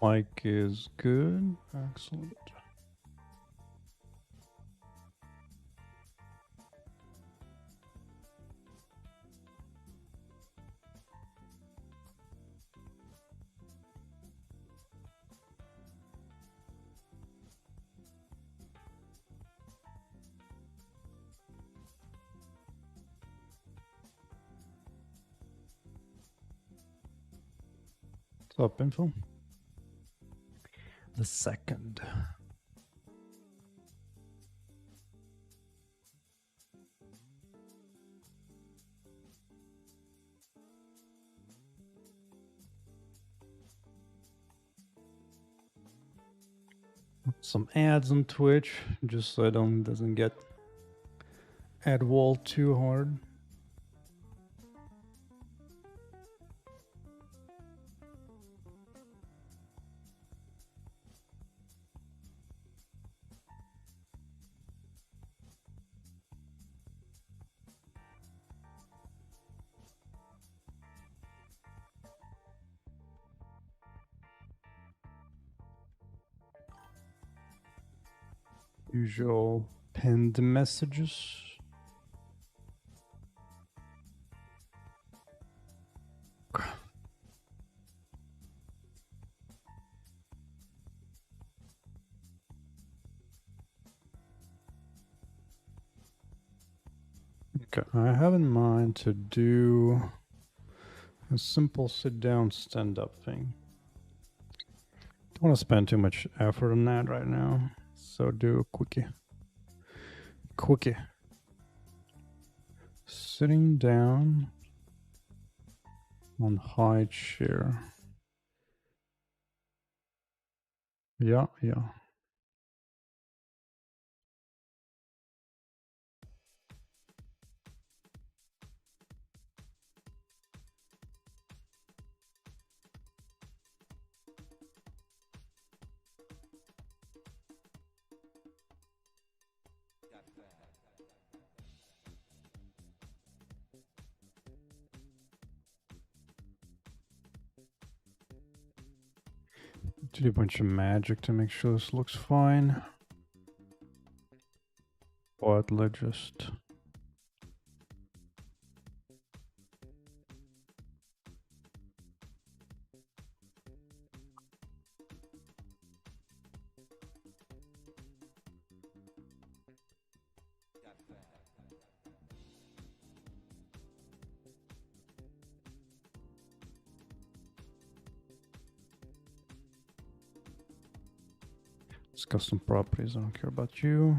Mic is good. Excellent. What's up, Info? The second. Some ads on Twitch, just so I doesn't get ad wall too hard. Usual pinned messages. Okay, I have in mind to do a simple sit-down stand-up thing. Don't want to spend too much effort on that right now, so do a quickie. Quickie. Sitting down on high chair. Yeah. Do a bunch of magic to make sure this looks fine. But let's just... It's custom properties, I don't care about you.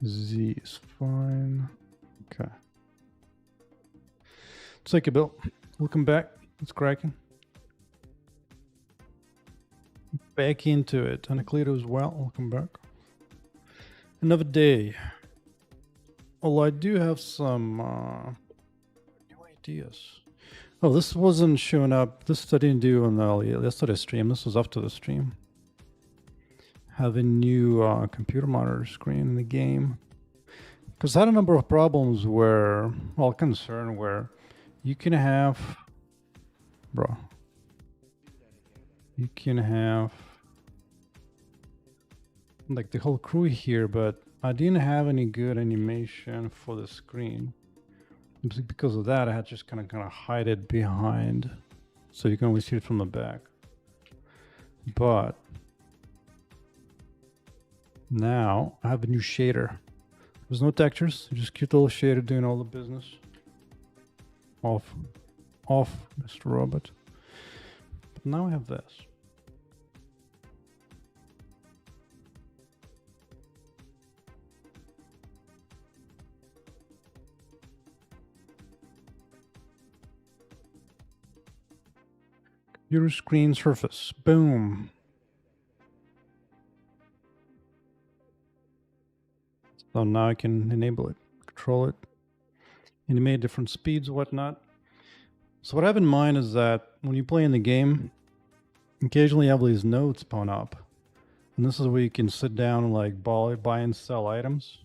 Z is fine. Okay. Take a Bill. Welcome back. It's cracking. Back into it. Anacleto as well. Welcome back. Another day. Well, I do have some new ideas. Oh, this wasn't showing up. This I didn't do on the yesterday's stream. This was after the stream. Have a new computer monitor screen in the game. Because I had a number of problems where, well, concern where you can have, bro, you can have like the whole crew here, but I didn't have any good animation for the screen. Because of that, I had to just kind of hide it behind, so you can only see it from the back. But now I have a new shader. There's no textures, just cute little shader doing all the business. Off, Mr. Robot. But now I have this. Computer screen surface, boom. So now I can enable it, control it, animate different speeds, whatnot. So what I have in mind is that when you play in the game, occasionally you have these nodes spawn up. And this is where you can sit down and like buy and sell items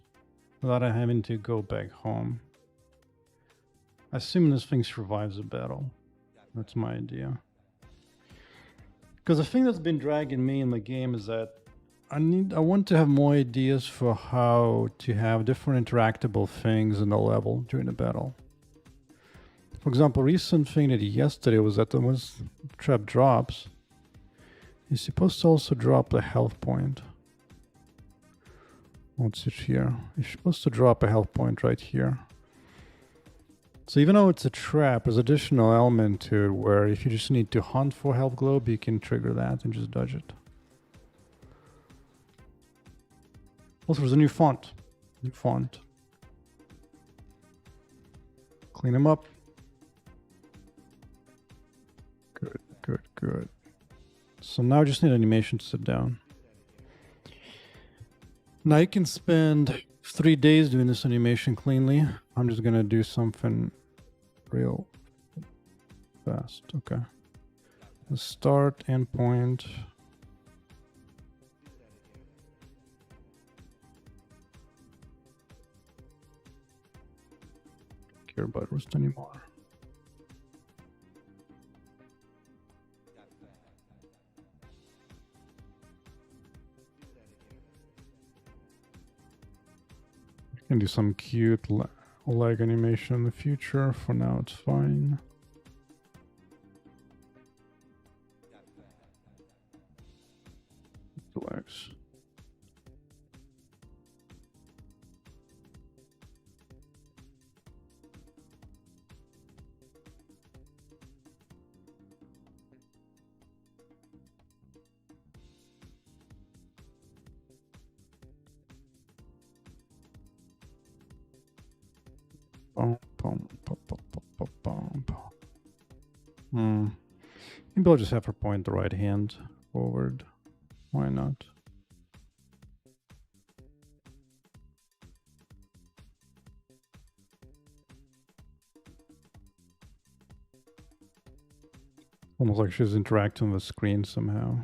without having to go back home. I assume this thing survives a battle. That's my idea. Because the thing that's been dragging me in the game is that I want to have more ideas for how to have different interactable things in the level during the battle. For example, recent thing that yesterday was that when trap drops, you're supposed to also drop the health point. What's it here? You're supposed to drop a health point right here. So even though it's a trap, there's additional element to it where if you just need to hunt for health globe, you can trigger that and just dodge it. Also, there's a new font. Clean them up. Good. So now I just need animation to sit down. Now you can spend 3 days doing this animation cleanly. I'm just gonna do something real fast. Okay. The start endpoint. Don't care about rust anymore. Can do some cute leg animation in the future. For now, it's fine. Legs. Maybe I'll just have her point the right hand forward. Why not? Almost like she's interacting with the screen somehow.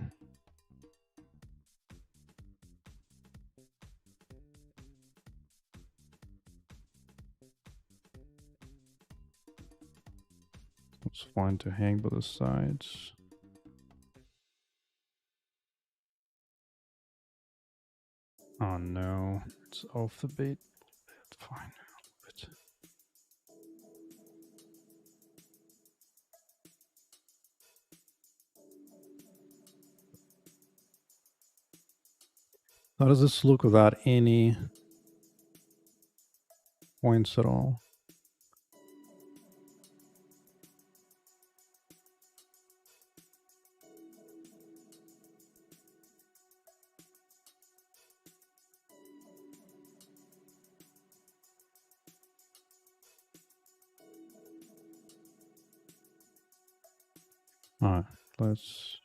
It's fine to hang by the sides. Oh no, it's off the bait. It's fine. How does this look without any points at all? Alright, let's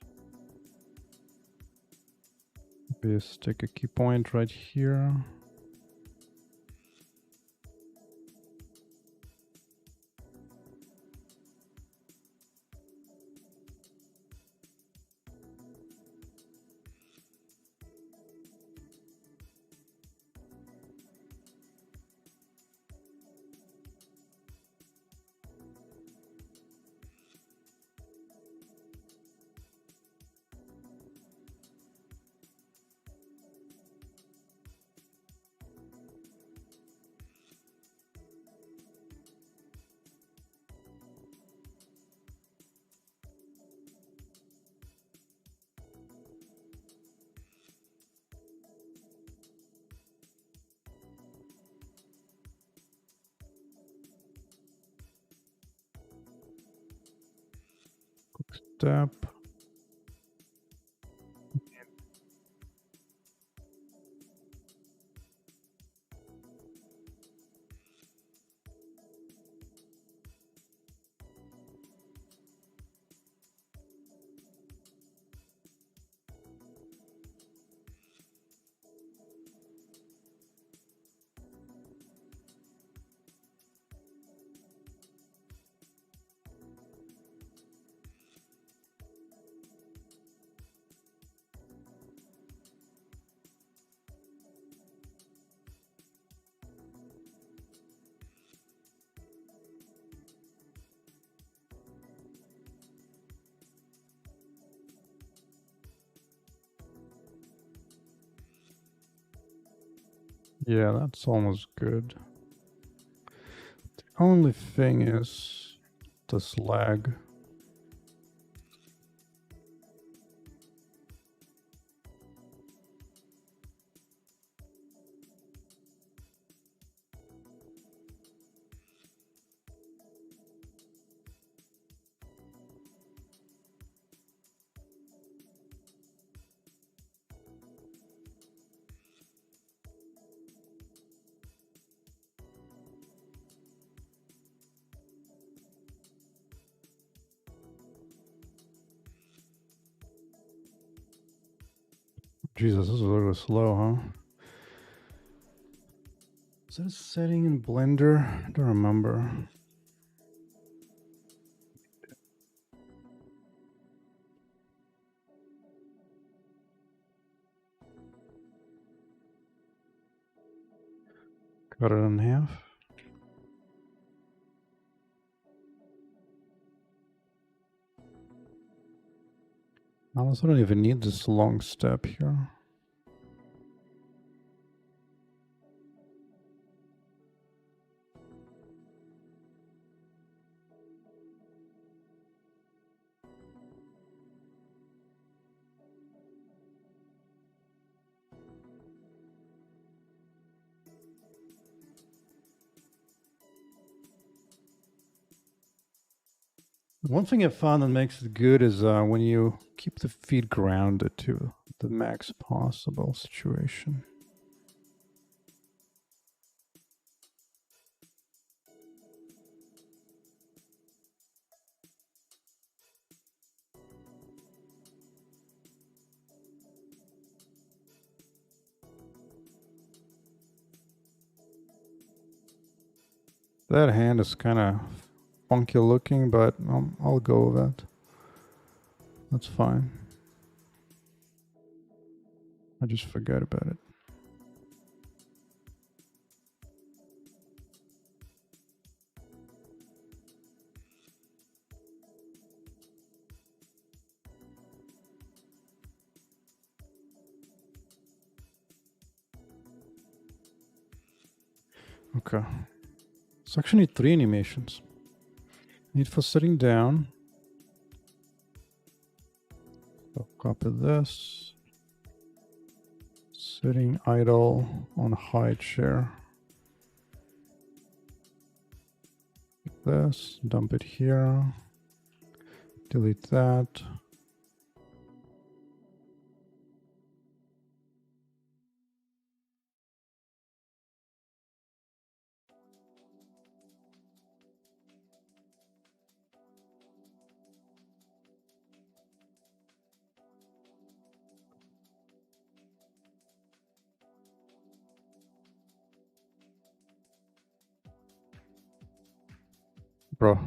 stick a key point right here. Step. Yeah, that's almost good. The only thing is this lag. Jesus, this is a little slow, huh? Is that a setting in Blender? I don't remember. Cut it in half. Honestly, I don't even need this long step here. One thing I found that makes it good is when you keep the feet grounded to the max possible situation. That hand is kind of funky looking, but I'll go with that. That's fine. I just forgot about it. Okay. So actually need 3 animations. Need for sitting down. So copy this. Sitting idle on high chair. This, dump it here. Delete that. Bro.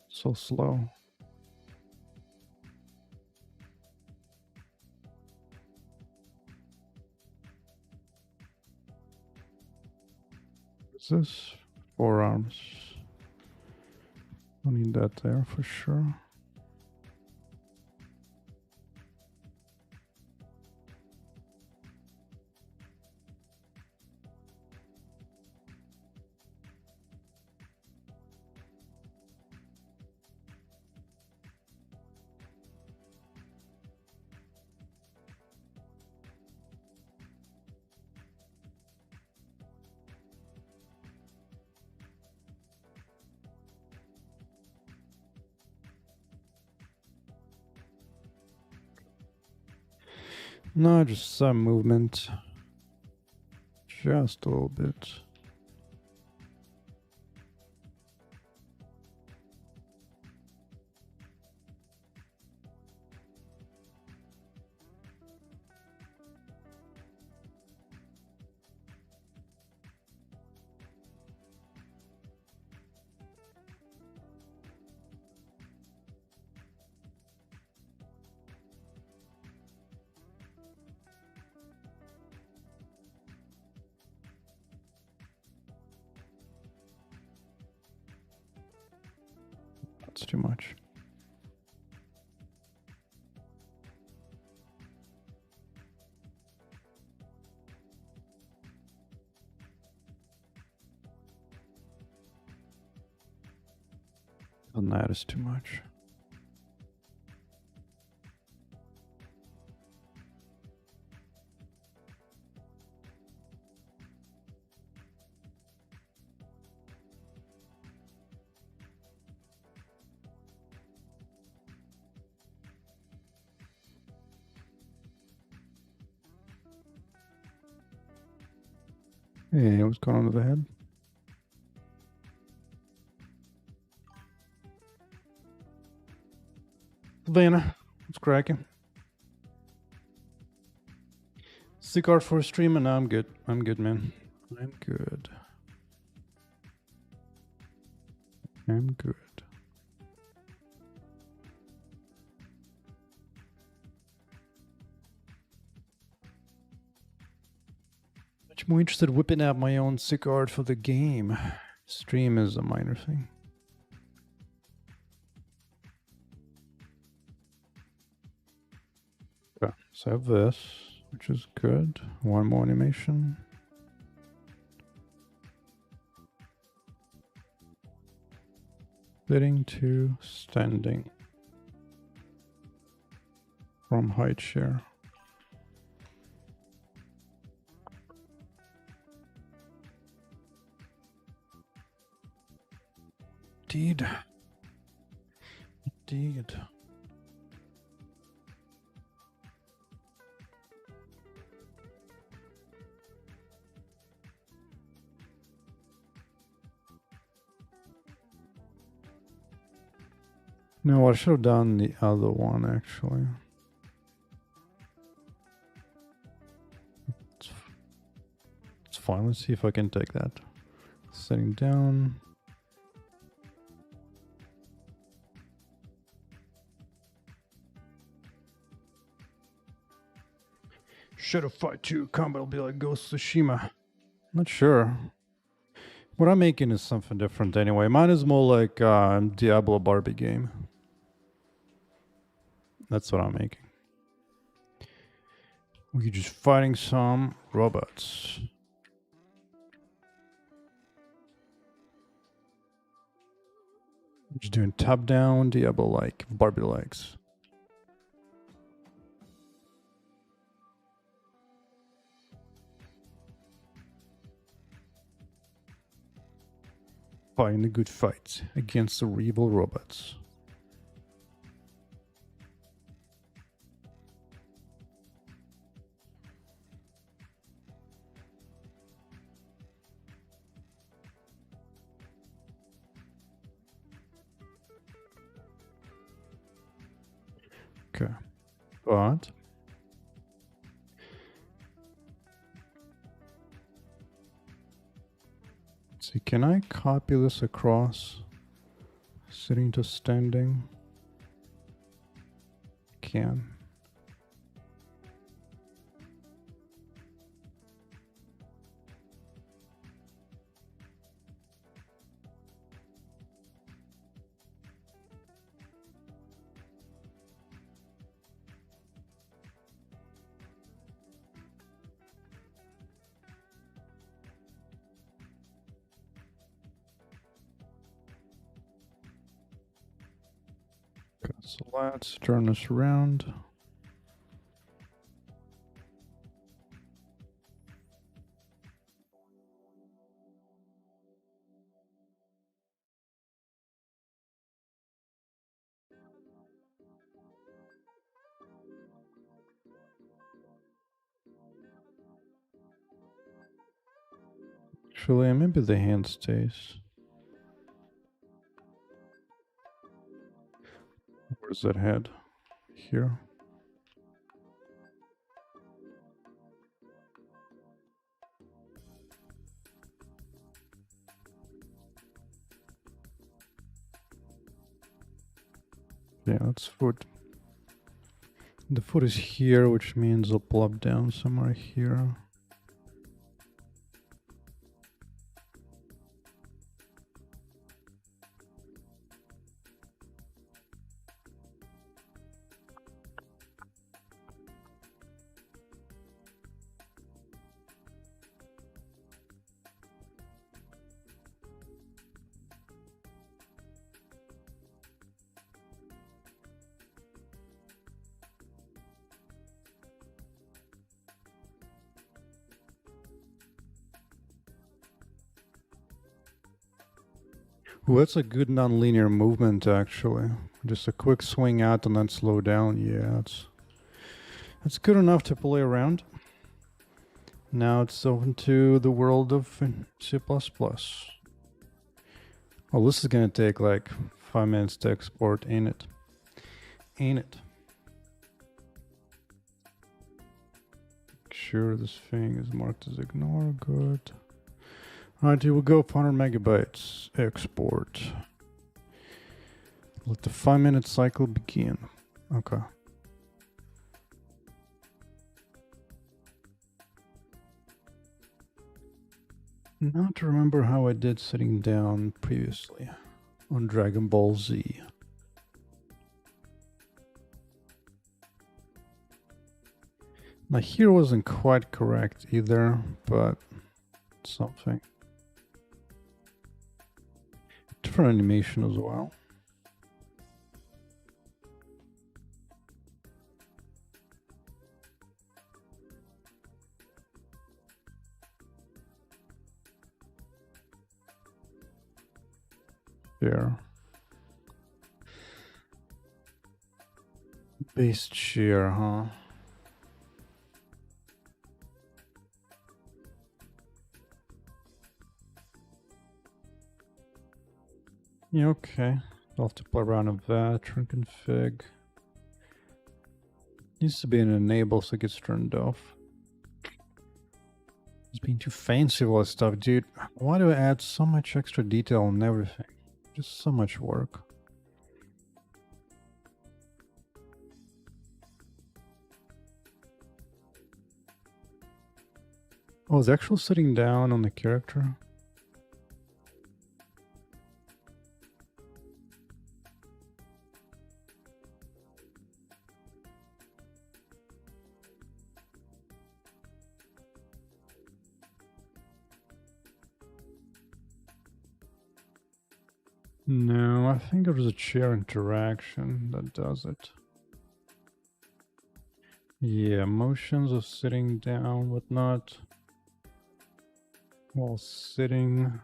So slow. What's this? Forearms. Don't need that there for sure. No, just some movement. Just a little bit. That's too much. And that is too much. Hey, what's going on with the head? Savannah, what's cracking? Cigar for a stream, and I'm good. I'm good, man. I'm good. I'm good. Much more interested in whipping out my own cigar for the game. Stream is a minor thing. Okay, so I have this, which is good. One more animation. Sitting to standing from height share. Indeed. Indeed. No, I should have done the other one actually. It's fine. Let's see if I can take that. Setting down. Shadow Fight 2 combat will be like Ghost of Tsushima. Not sure. What I'm making is something different anyway. Mine is more like Diablo Barbie game. That's what I'm making. We're just fighting some robots. Just doing top down Diablo like Barbie legs. Fighting the good fight against the evil robots. Okay, but let's see, can I copy this across? Sitting to standing. Can. Okay, so let's turn this around. Actually, maybe the hand stays. Where's that head? Here. Yeah, that's foot. The foot is here, which means I'll plop down somewhere here. Ooh, that's a good non-linear movement, actually. Just a quick swing out and then slow down. Yeah, it's good enough to play around. Now it's open to the world of C++. Well, this is gonna take like 5 minutes to export, ain't it? Ain't it? Sure, this thing is marked as ignore. Good. Alright, here we go. 400 megabytes. Export. Let the 5-minute cycle begin. Okay. Not to remember how I did sitting down previously on Dragon Ball Z. Now here wasn't quite correct either, but something. Different animation as well. There. Base shear, huh? Yeah, okay. I'll have to play around with that. Turn config. Needs to be an enable so it gets turned off. It's being too fancy with all this stuff, dude. Why do I add so much extra detail and everything? Just so much work. Oh, is actual sitting down on the character? No, I think there's a chair interaction that does it. Yeah, motions of sitting down, whatnot. While sitting.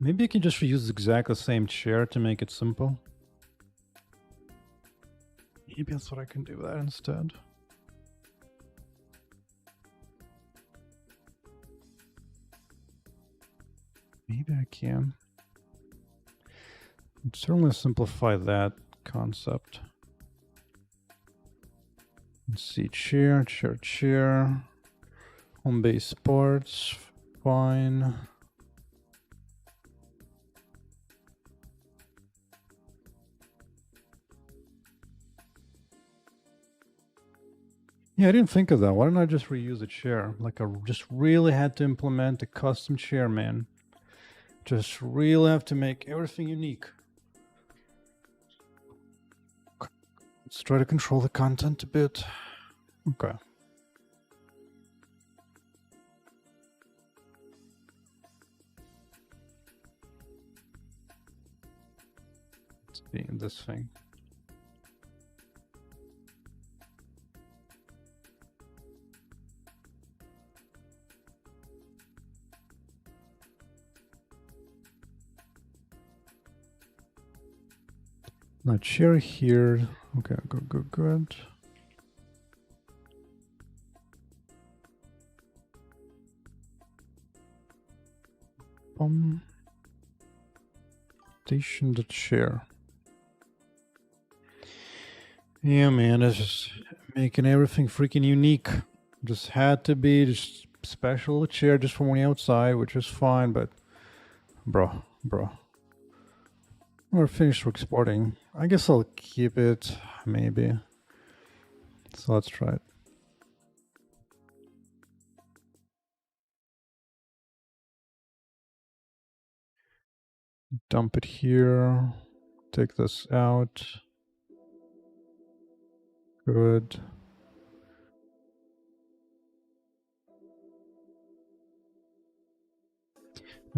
Maybe I can just reuse exactly the same chair to make it simple. Maybe that's what I can do with that instead. Maybe I can. I'd certainly simplify that concept. Let's see, chair. Home base parts, fine. Yeah, I didn't think of that. Why didn't I just reuse a chair? Like I just really had to implement a custom chair, man. Just really have to make everything unique. Let's try to control the content a bit. Okay. Let's be in this thing. Now chair here. Okay, good. Station the chair. Yeah, man, it's just making everything freaking unique. Just had to be just special chair just from the outside, which is fine, but bro. We're finished exporting. I guess I'll keep it, maybe. So let's try it. Dump it here. Take this out. Good.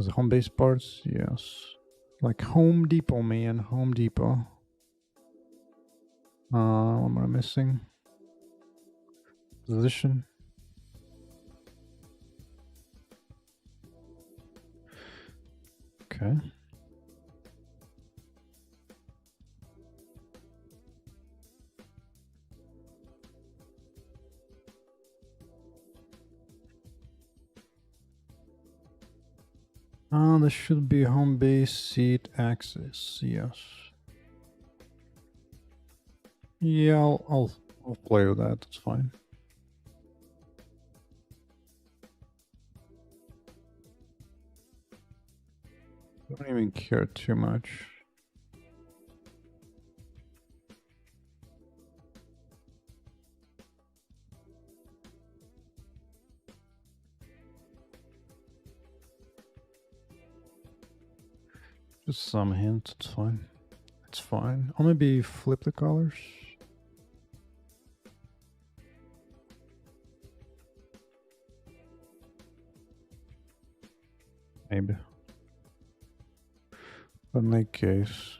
As home base parts, yes. Like Home Depot, man. Home Depot. What am I missing? Position. Okay. This should be home base seat axis. Yes. Yeah, I'll play with that. It's fine. I don't even care too much. Just some hint. It's fine. It's fine. I'll maybe flip the colors. Maybe. But in that case,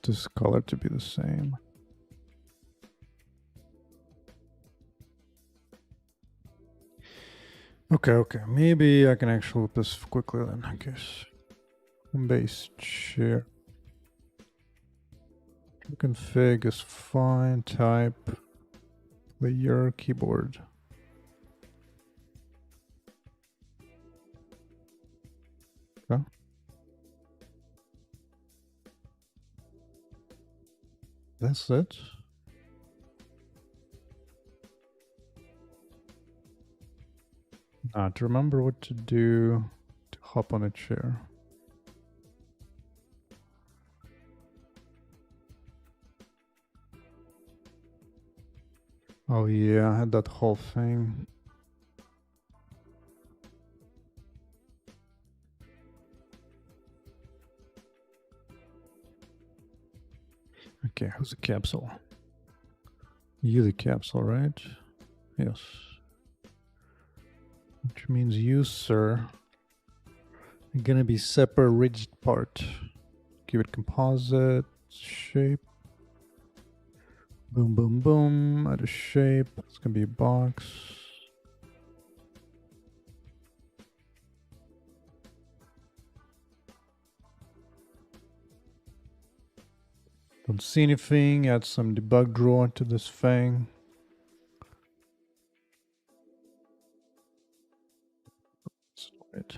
this color to be the same. Okay. Maybe I can actually loop this quickly then, I guess. Home base chair. Config is fine. Type. Player keyboard. Okay. That's it. To remember what to do to hop on a chair. Oh yeah, I had that whole thing. Okay, who's the capsule? You the capsule, right? Yes. Which means you, sir, are gonna be separate rigid part. Give it composite shape. Boom, boom, boom. Add a shape. It's gonna be a box. Don't see anything. Add some debug drawer to this thing. Right.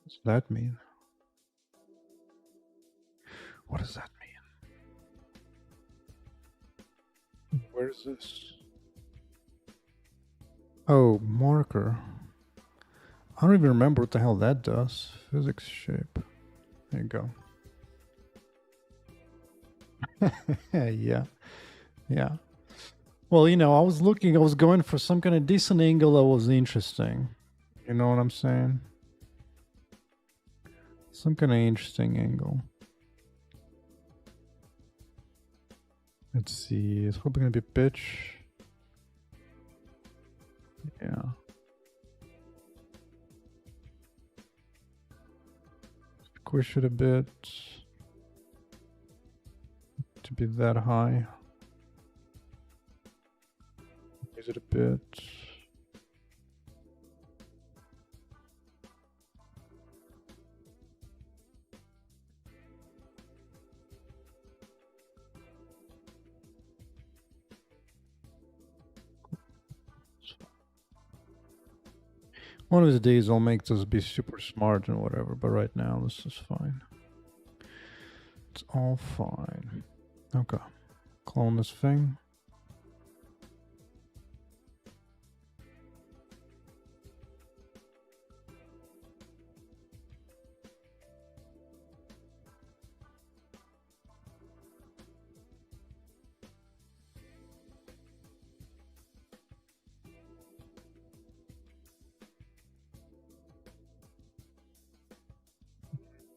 What's that mean? What does that mean? Where is this? Oh, marker. I don't even remember what the hell that does. Physics shape. There you go. Yeah. Well, I was going for some kind of decent angle that was interesting. You know what I'm saying? Some kind of interesting angle. Let's see. It's probably going to be pitch. Yeah. Squish it a bit. To be that high. Raise it a bit. One of these days I'll make this be super smart and whatever, but right now this is fine. It's all fine. Okay. Clone this thing.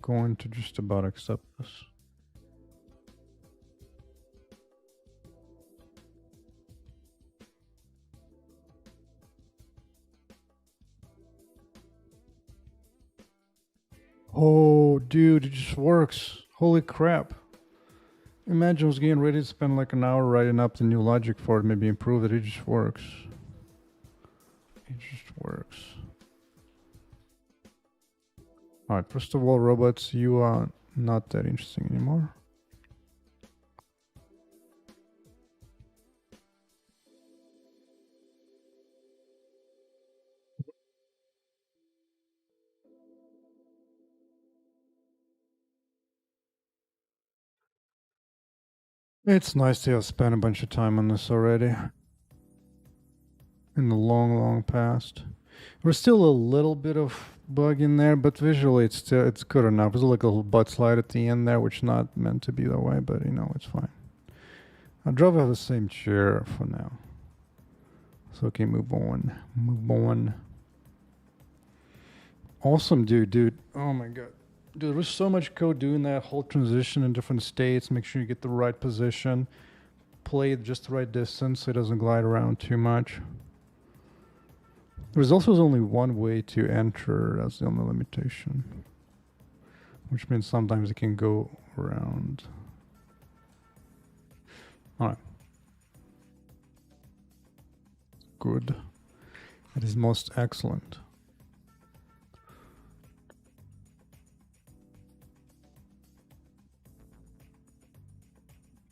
Going to just about accept this. Oh, dude, it just works. Holy crap. Imagine I was getting ready to spend like an hour writing up the new logic for it, maybe improve it. It just works. It just works. Alright, first of all, robots, you are not that interesting anymore. It's nice to have spent a bunch of time on this already. In the long, long past. There's still a little bit of bug in there, but visually it's good enough. There's like a little butt slide at the end there, which is not meant to be that way, but you know, it's fine. I'd rather have the same chair for now. So okay, move on. Move on. Awesome, dude. Oh my god. Dude, there's so much code doing that whole transition in different states. Make sure you get the right position. Play it just the right distance so it doesn't glide around too much. There's also only one way to enter. That's the only limitation. Which means sometimes it can go around. Alright. Good. That is most excellent.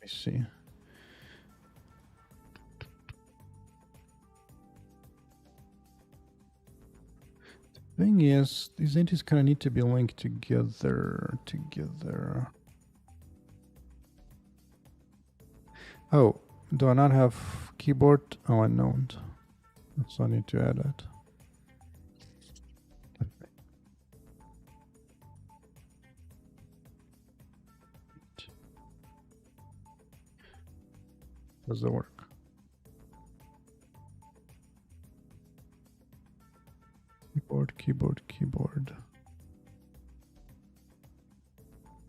Let me see. Thing is, these entities kind of need to be linked together. Oh, do I not have keyboard? Oh, I don't. So I need to add it. Does that work? Keyboard.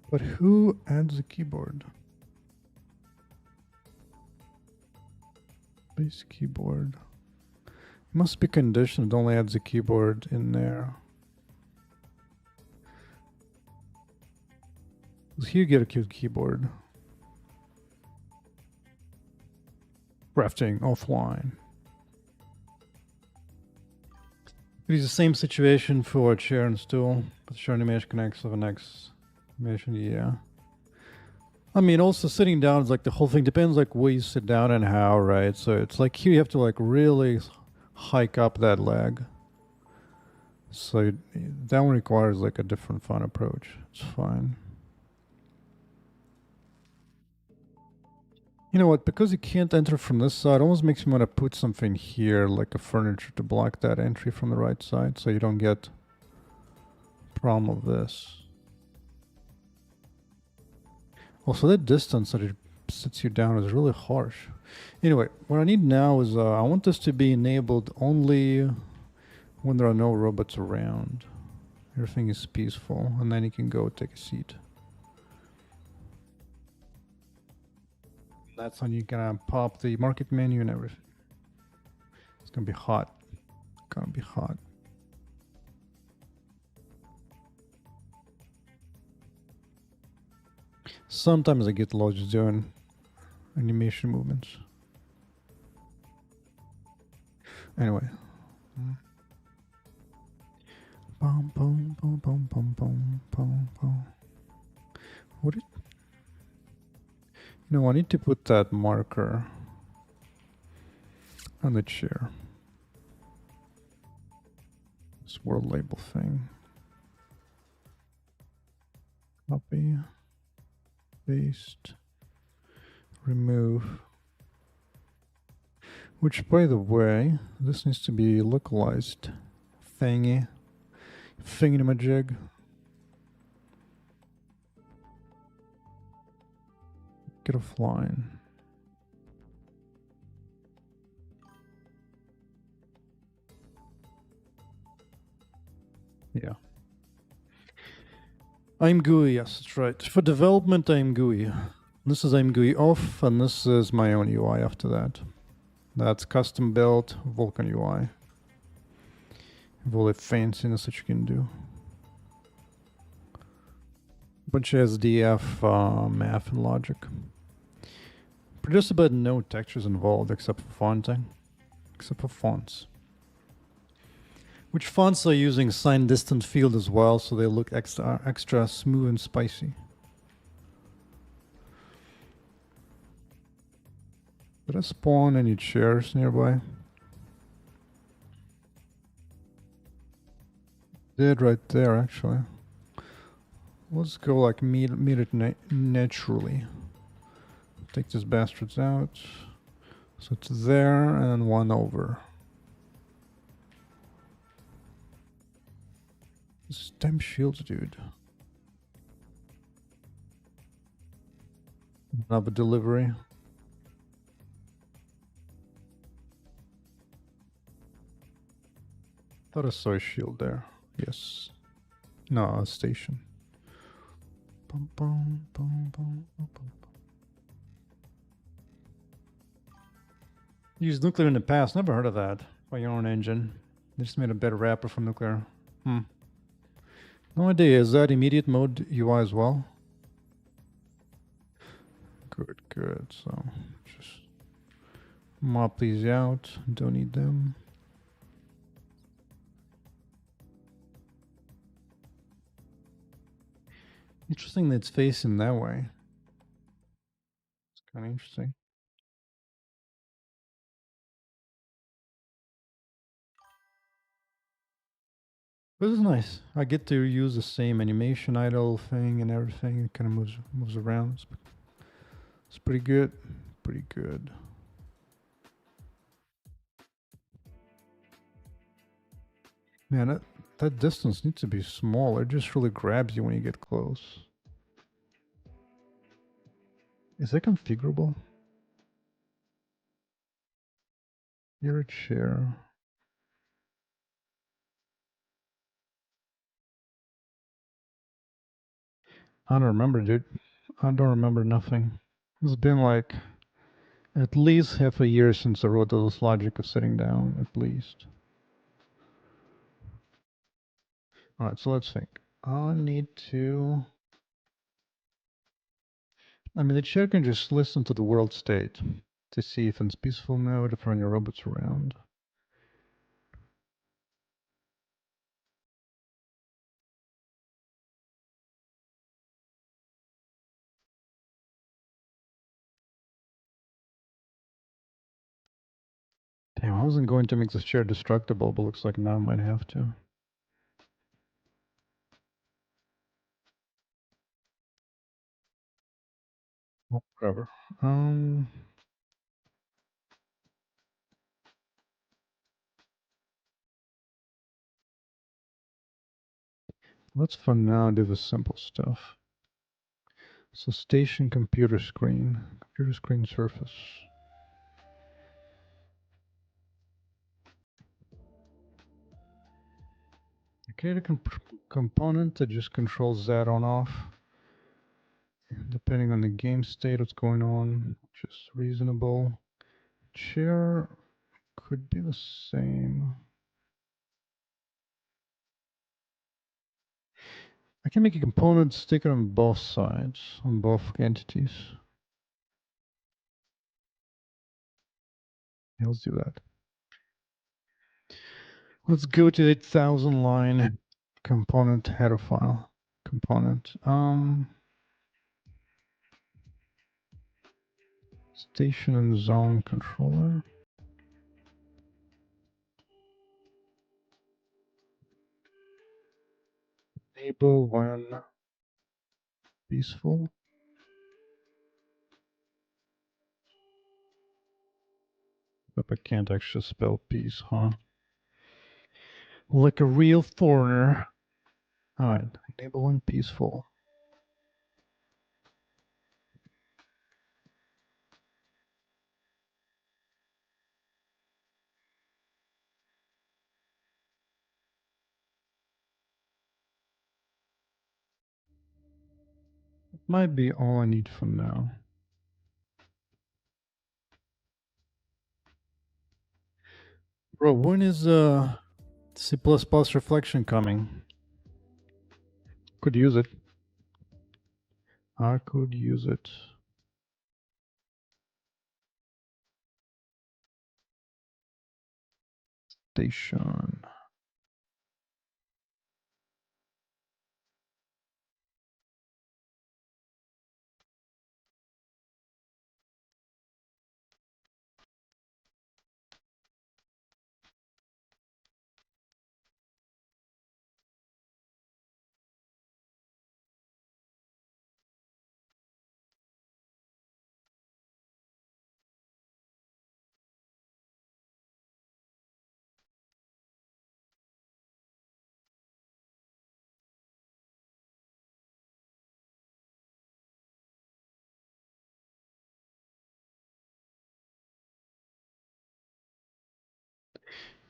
But who adds a keyboard? Base keyboard. It must be conditioned. It only adds a keyboard in there. Here you get a cute keyboard. Crafting offline. It is the same situation for chair and stool, but show animation connects of an X animation, yeah. I mean, also sitting down is like the whole thing depends like where you sit down and how, right? So it's like here you have to like really hike up that leg. So that one requires like a different fun approach. It's fine. You know what? Because you can't enter from this side, it almost makes me want to put something here, like a furniture to block that entry from the right side, so you don't get problem of this. Also, that distance that it sits you down is really harsh. Anyway, what I need now is I want this to be enabled only when there are no robots around. Everything is peaceful, and then you can go take a seat. That's when you're gonna pop the market menu and everything. It's gonna be hot. Gonna be hot. Sometimes I get lost just doing animation movements. Anyway. Boom, boom, boom, boom, boom, boom, boom, boom. What it? No, I need to put that marker on the chair. This world label thing. Copy. Paste. Remove. Which, by the way, this needs to be localized. Thingy. Thingamajig. Get offline. Yeah. I'm GUI, yes, that's right. For development, I'm GUI. This is I'm GUI off, and this is my own UI after that. That's custom built Vulkan UI. With all the fanciness that you can do. bunch of SDF math and logic. Produced but no textures involved except for fonting. Except for fonts. Which fonts are using sign distant field as well, so they look extra smooth and spicy. Did I spawn any chairs nearby? Did right there actually. Let's go like meet it naturally. Take these bastards out. So it's there and one over. This damn shields, dude. Another delivery. Thought I saw a shield there. Yes. No, a station. Bum, bum, bum, bum, bum, bum. Used nuclear in the past. Never heard of that. By your own engine. They just made a better wrapper for nuclear. No idea. Is that immediate mode UI as well? Good, good. So just mop these out. Don't need them. Interesting that it's facing that way. It's kind of interesting. This is nice. I get to use the same animation idle thing and everything. It kind of moves around. It's pretty good. Pretty good. Man, that distance needs to be smaller. It just really grabs you when you get close. Is that configurable? You're a chair. I don't remember, dude. I don't remember nothing. It's been like at least half a year since I wrote those logic of sitting down, at least. Alright, so let's think. I need to... I mean, the chair can just listen to the world state to see if it's peaceful mode, if there are any robots around. Damn, I wasn't going to make this chair destructible, but looks like now I might have to. Whatever. Let's for now do the simple stuff. So station computer screen surface. Okay, the component that just controls that on off. Depending on the game state, what's going on, which is reasonable. Chair could be the same. I can make a component, stick it on both sides, on both entities. Yeah, let's do that. Let's go to 8,000 line component header file. Component. Station and zone controller. Enable when peaceful. But I can't actually spell peace, huh? Like a real foreigner. Alright, enable when peaceful. Might be all I need for now. Bro, when is C++ reflection coming? Could use it. I could use it. Station.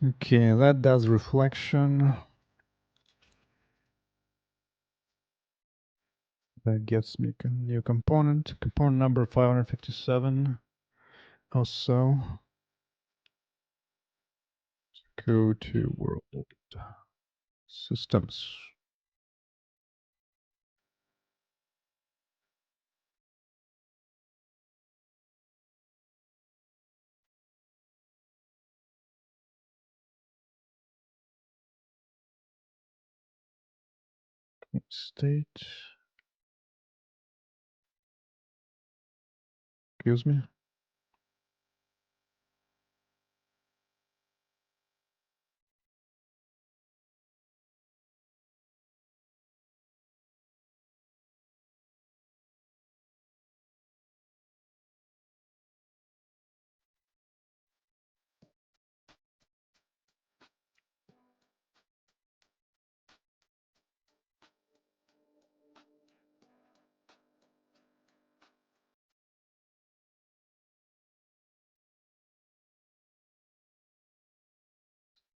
Okay, that does reflection. That gives me a new component. Component number 557. Also, go to world systems. State. Excuse me.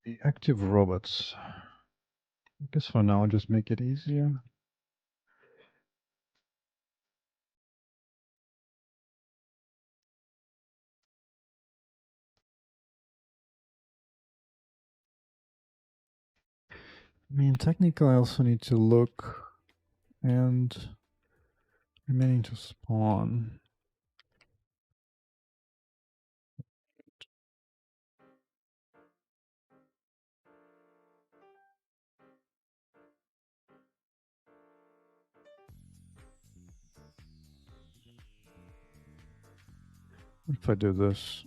The active robots. I guess for now, I'll just make it easier. I mean, technically, I also need to look and remaining to spawn. If I do this,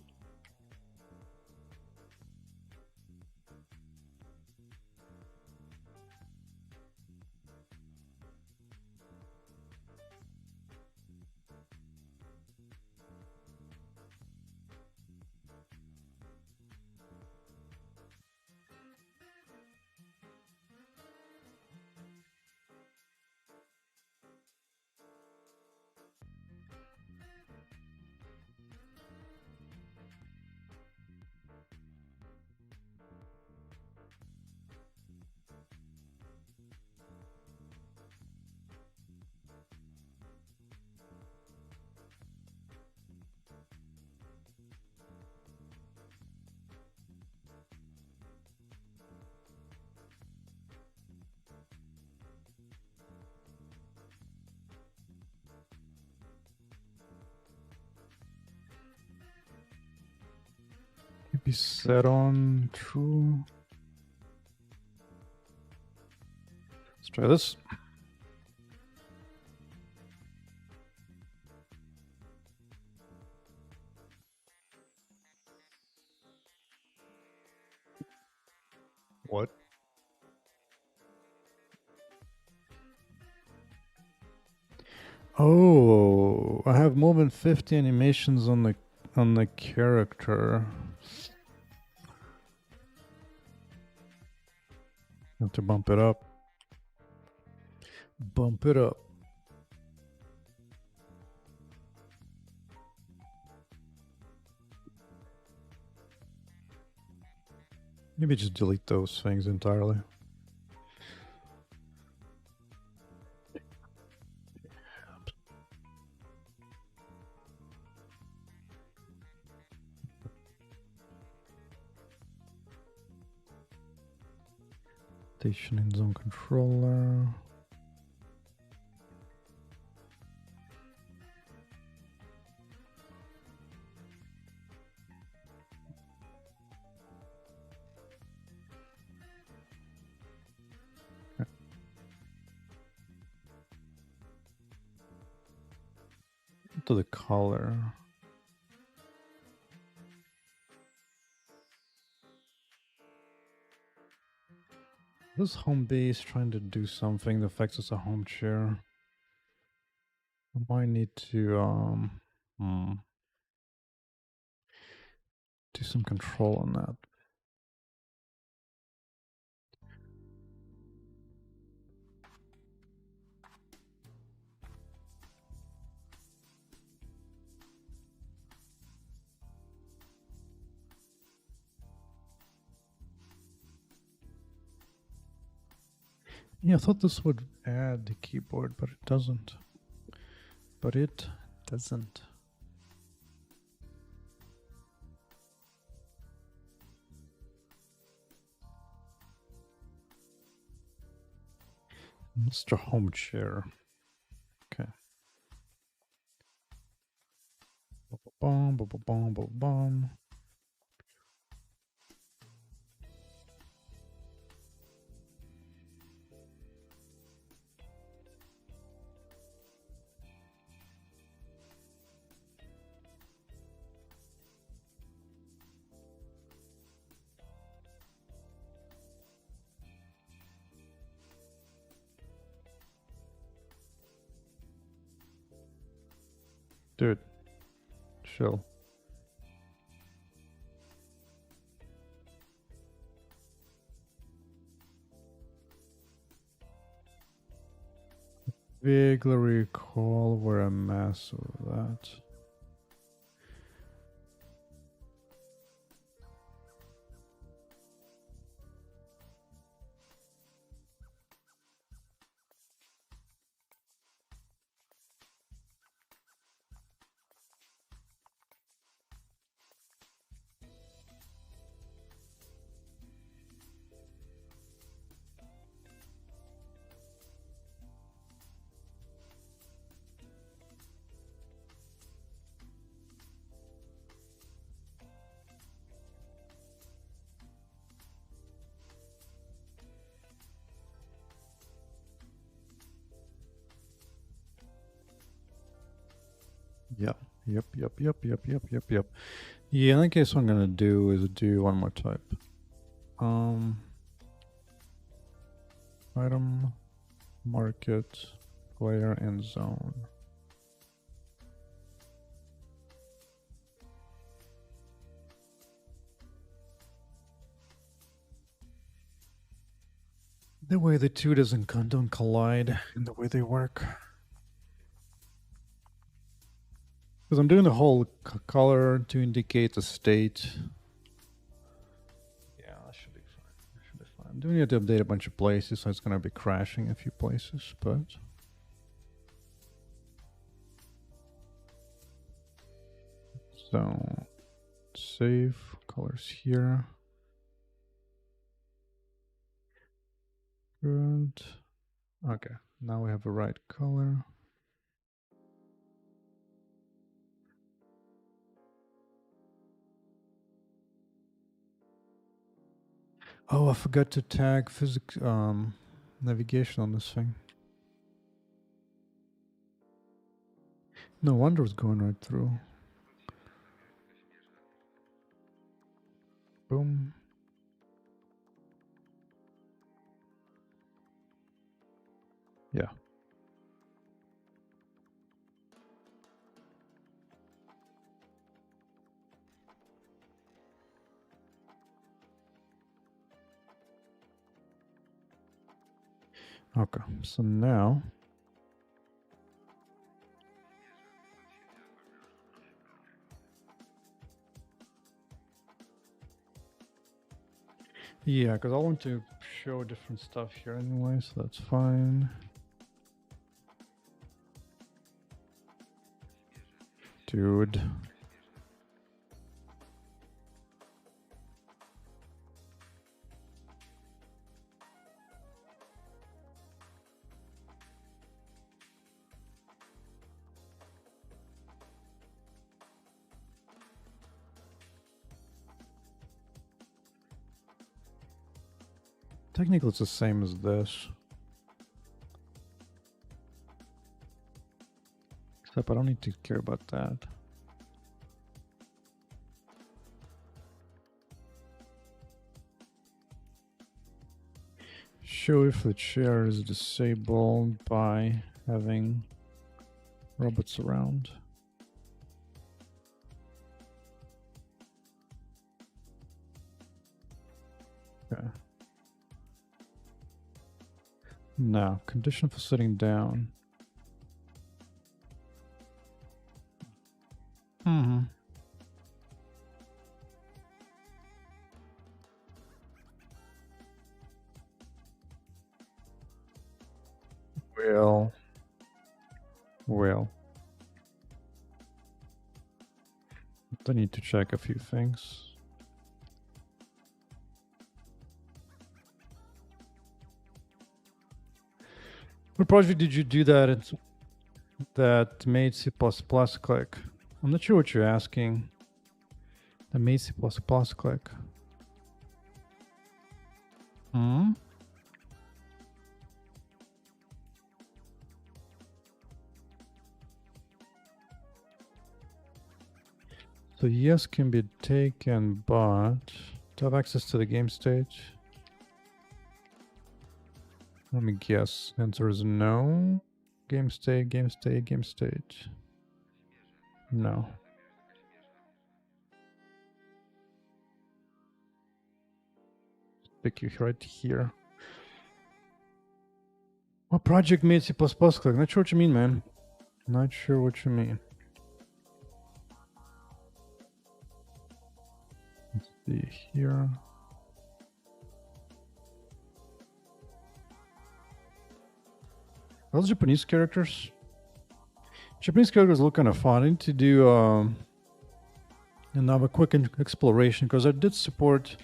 maybe set on true. Let's try this. What? Oh, I have more than 50 animations on the character. Have to bump it up. Bump it up. Maybe just delete those things entirely. Station in zone controller. to the color. This home base trying to do something that affects us a home chair. I might need to do some control on that. Yeah, I thought this would add the keyboard, but it doesn't. Mr. Home Chair. Okay. Boom, boom, boom, boom, boom, boom. Dude, chill. Vaguely recall where a mess of that. Yep. Yeah, in that case, what I'm gonna do is do one more type. Item, market, player, and zone. The way the two don't collide in the way they work. Because I'm doing the whole color to indicate the state. Yeah, that should be fine. That should be fine. I'm doing it to update a bunch of places, so it's going to be crashing a few places, but... So, save colors here. Good. Okay, now we have the right color. Oh, I forgot to tag physics, navigation on this thing. No wonder it's going right through. Boom. Yeah. Okay, so now... Yeah, because I want to show different stuff here anyway, so that's fine. Dude. Technically, it's the same as this. Except I don't need to care about that. Show if the chair is disabled by having robots around. Okay. Now, condition for sitting down. Mm-hmm. Well. I need to check a few things. What project did you do that made C++ click? I'm not sure what you're asking. That made C++ click. Hmm? So yes can be taken, but to have access to the game stage? Let me guess. Answer is no. Game state, game state, game state. No. Pick you right here. What project made C++ click? Not sure what you mean, man. Not sure what you mean. Let's see here. Those Japanese characters? Japanese characters look kind of fun. I need to do another quick exploration because I did support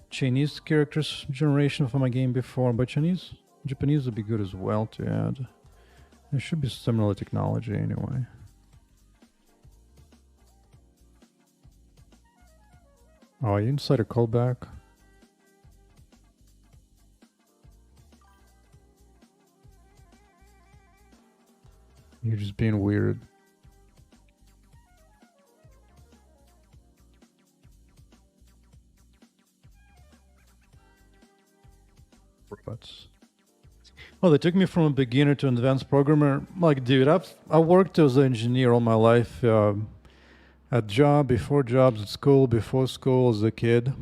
Chinese characters generation for my game before, but Japanese would be good as well to add. There should be similar technology anyway. Oh, are you inside a callback? You're just being weird. Robots. Well, they took me from a beginner to an advanced programmer. Like, dude, I worked as an engineer all my life. At job, before jobs, at school, before school, as a kid.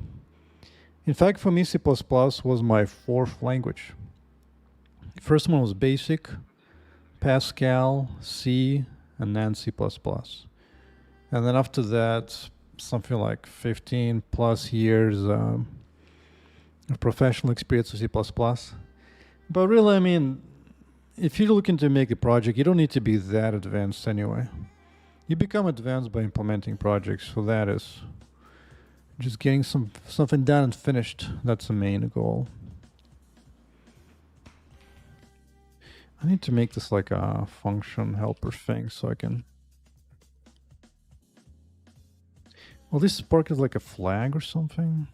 In fact, for me, C++ was my fourth language. First one was BASIC, Pascal, C, and then C++. And then after that, something like 15 plus years of professional experience with C++. But really, I mean, if you're looking to make a project, you don't need to be that advanced anyway. You become advanced by implementing projects, so that is just getting something done and finished. That's the main goal. I need to make this like a function helper thing so I can... Well, this spark is like a flag or something?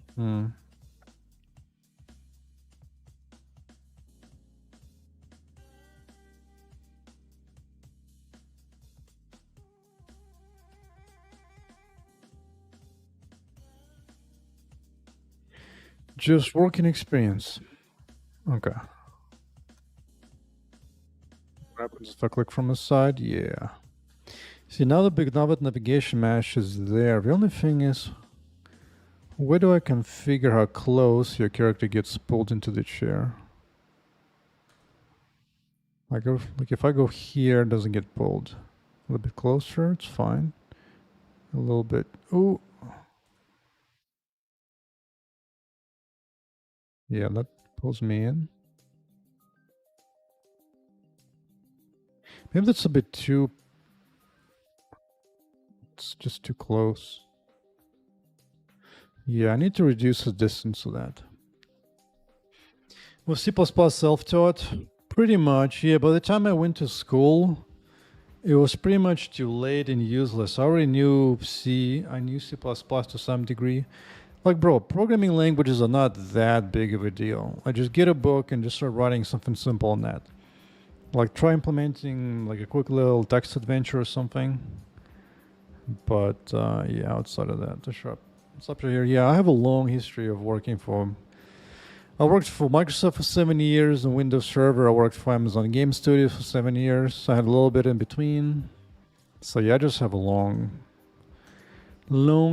Just working experience. Okay. What happens if I click from the side? Yeah. See, now the navigation mesh is there. The only thing is, where do I configure how close your character gets pulled into the chair? Like if I go here, it doesn't get pulled. A little bit closer, it's fine. A little bit. Ooh. Yeah, that pulls me in. Maybe that's a bit too... It's just too close. Yeah, I need to reduce the distance to that. With C++ self-taught, pretty much, yeah. By the time I went to school, it was pretty much too late and useless. I already knew C, I knew C++ to some degree. Like, bro, programming languages are not that big of a deal. I just get a book and just start writing something simple on that. Like try implementing like a quick little text adventure or something. But yeah, outside of that, the shop. It's up to here. Yeah, I have a long history of working for. I worked for Microsoft for 7 years on Windows Server. I worked for Amazon Game Studios for 7 years. I had a little bit in between. So yeah, I just have a long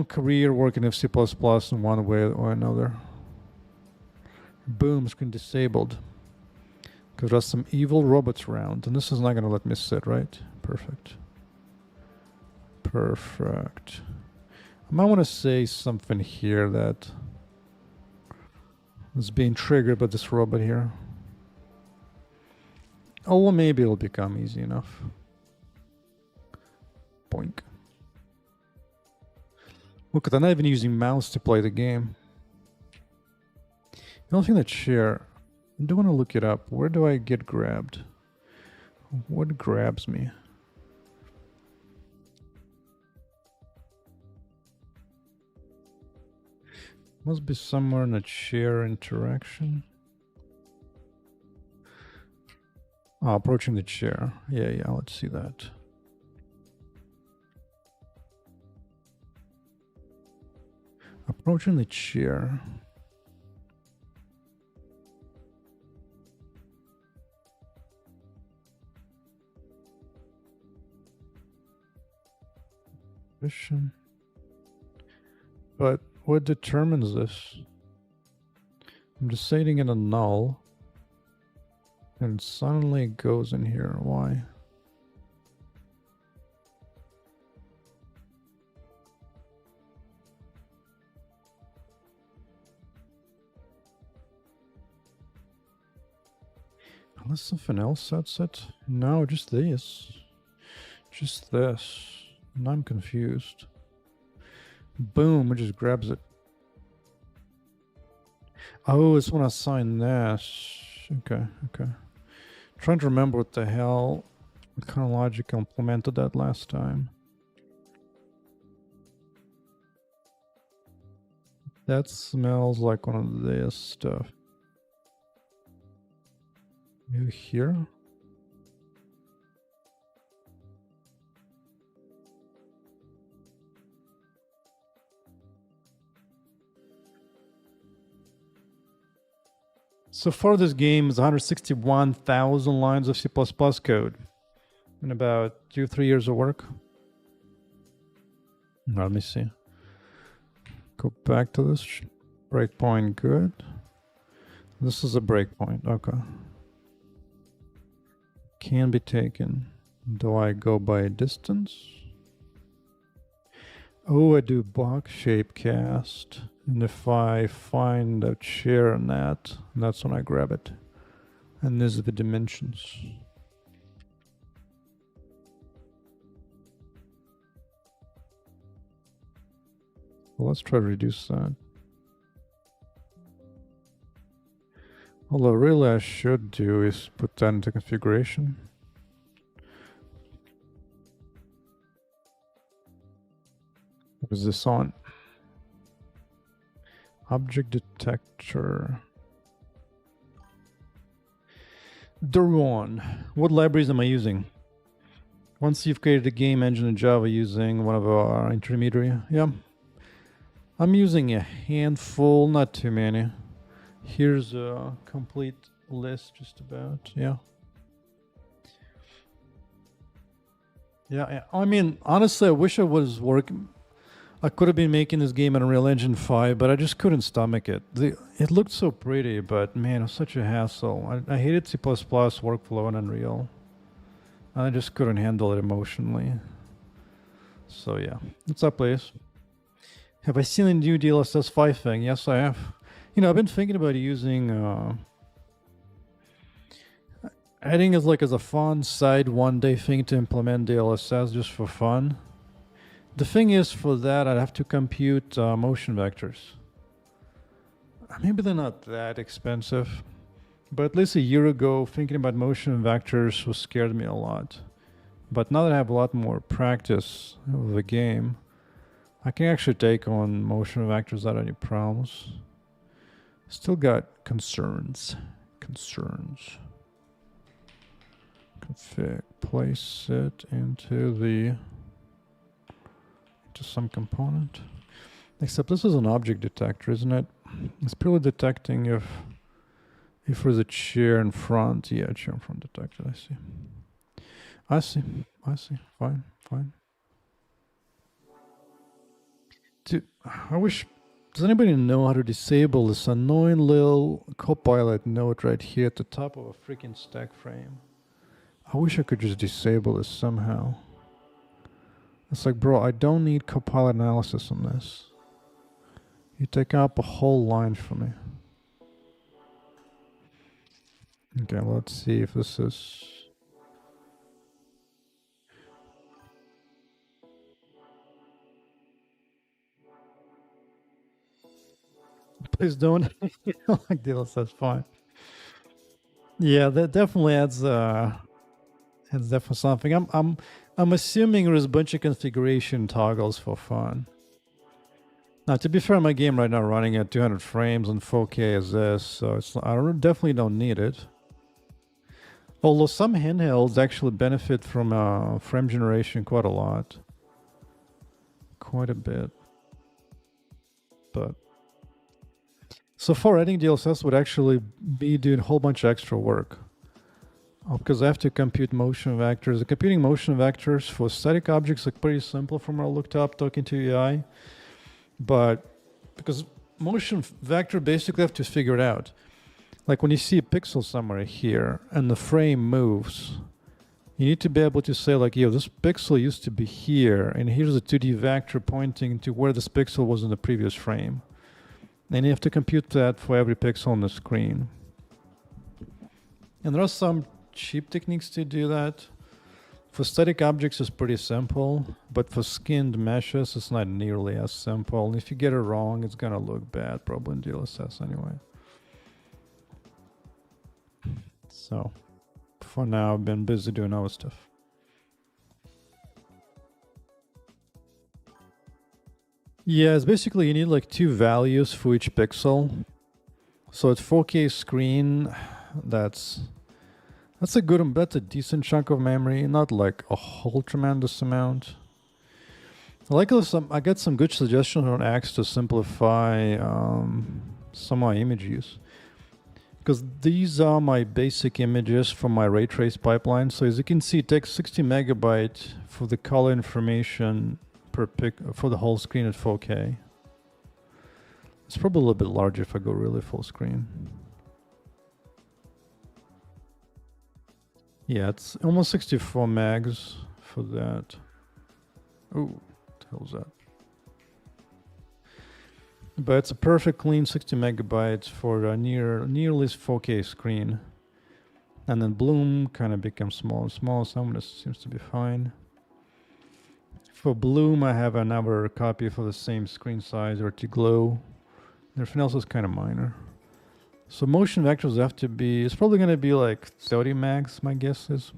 career working with C++ in one way or another. Boom, screen disabled. Because there's some evil robots around. And this is not going to let me sit, right? Perfect. Perfect. I might want to say something here that is being triggered by this robot here. Oh, well, maybe it'll become easy enough. Boink. Look, I'm not even using mouse to play the game. The only thing that share, I do want to look it up. Where do I get grabbed? What grabs me? Must be somewhere in the share interaction. Oh, approaching the chair. Yeah, let's see that. Approaching the chair. But what determines this? I'm just setting in a null. And suddenly it goes in here. Why? Unless something else sets it? No, just this. Just this. And I'm confused. Boom, it just grabs it. Oh, it's when I assign this. Okay. Trying to remember what the hell, what kind of logic I implemented that last time. That smells like one of this stuff. You here? So far this game is 161,000 lines of C++ code in about 2-3 years of work. Let me see. Go back to this. Breakpoint, good. This is a breakpoint, okay. Can be taken. Do I go by distance? Oh, I do box shape cast. And if I find a chair in that, that's when I grab it. And these are the dimensions. Well, let's try to reduce that. Although really I should do is put that into configuration. What is this on? Object detector. Duron. What libraries am I using? Once you've created a game engine in Java using one of our intermediary, yeah. I'm using a handful, not too many. Here's a complete list just about, yeah. Yeah, I mean, honestly, I wish I was working. I could have been making this game in Unreal Engine 5, but I just couldn't stomach it. It looked so pretty, but man, it was such a hassle. I hated C++ workflow in Unreal. I just couldn't handle it emotionally. So yeah, what's up, please? Have I seen a new DLSS 5 thing? Yes, I have. You know, I've been thinking about using adding as a fun side one-day thing to implement DLSS just for fun. The thing is, for that, I'd have to compute motion vectors. Maybe they're not that expensive, but at least a year ago, thinking about motion vectors was scared me a lot. But now that I have a lot more practice of the game, I can actually take on motion vectors without any problems. Still got concerns. config, place it into some component. Except this is an object detector, isn't it? It's purely detecting if there's a chair in front. Yeah, chair in front detected. I see. Fine. Dude, I wish. Does anybody know how to disable this annoying little Copilot note right here at the top of a freaking stack frame? I wish I could just disable this somehow. It's like, bro, I don't need Copilot analysis on this. You take out a whole line for me. Okay, let's see if this is... Please don't. Like deals, that's fine. Yeah, that definitely adds definitely something. I'm assuming there's a bunch of configuration toggles for fun. Now, to be fair, my game right now running at 200 frames and 4K as this, so definitely don't need it. Although some handhelds actually benefit from frame generation quite a lot. Quite a bit. But so far, adding DLSS would actually be doing a whole bunch of extra work. Because I have to compute motion vectors. The computing motion vectors for static objects are pretty simple from what I looked up talking to AI. But because motion vector basically have to figure it out. Like when you see a pixel somewhere here and the frame moves, you need to be able to say like, yo, this pixel used to be here and here's a 2D vector pointing to where this pixel was in the previous frame. And you have to compute that for every pixel on the screen. And there are some cheap techniques to do that. For static objects, it's pretty simple, but for skinned meshes, it's not nearly as simple. And if you get it wrong, it's gonna look bad, probably in DLSS anyway. So, for now, I've been busy doing other stuff. Yeah, it's basically you need like two values for each pixel. So at 4K screen, that's a decent chunk of memory, not like a whole tremendous amount. I get some good suggestions on X to simplify some of my image use. Because these are my basic images from my ray trace pipeline. So as you can see, it takes 60 megabyte for the color information for the whole screen at 4K. It's probably a little bit larger if I go really full screen. Yeah, it's almost 64 megs for that. Oh, what the hell is that? But it's a perfect clean 60 megabytes for a nearly 4K screen. And then bloom kind of becomes small and small. Some this seems to be fine. For bloom, I have another copy for the same screen size or to glow. Everything else is kind of minor. So motion vectors have to be, it's probably going to be like 30 megs, my guess is.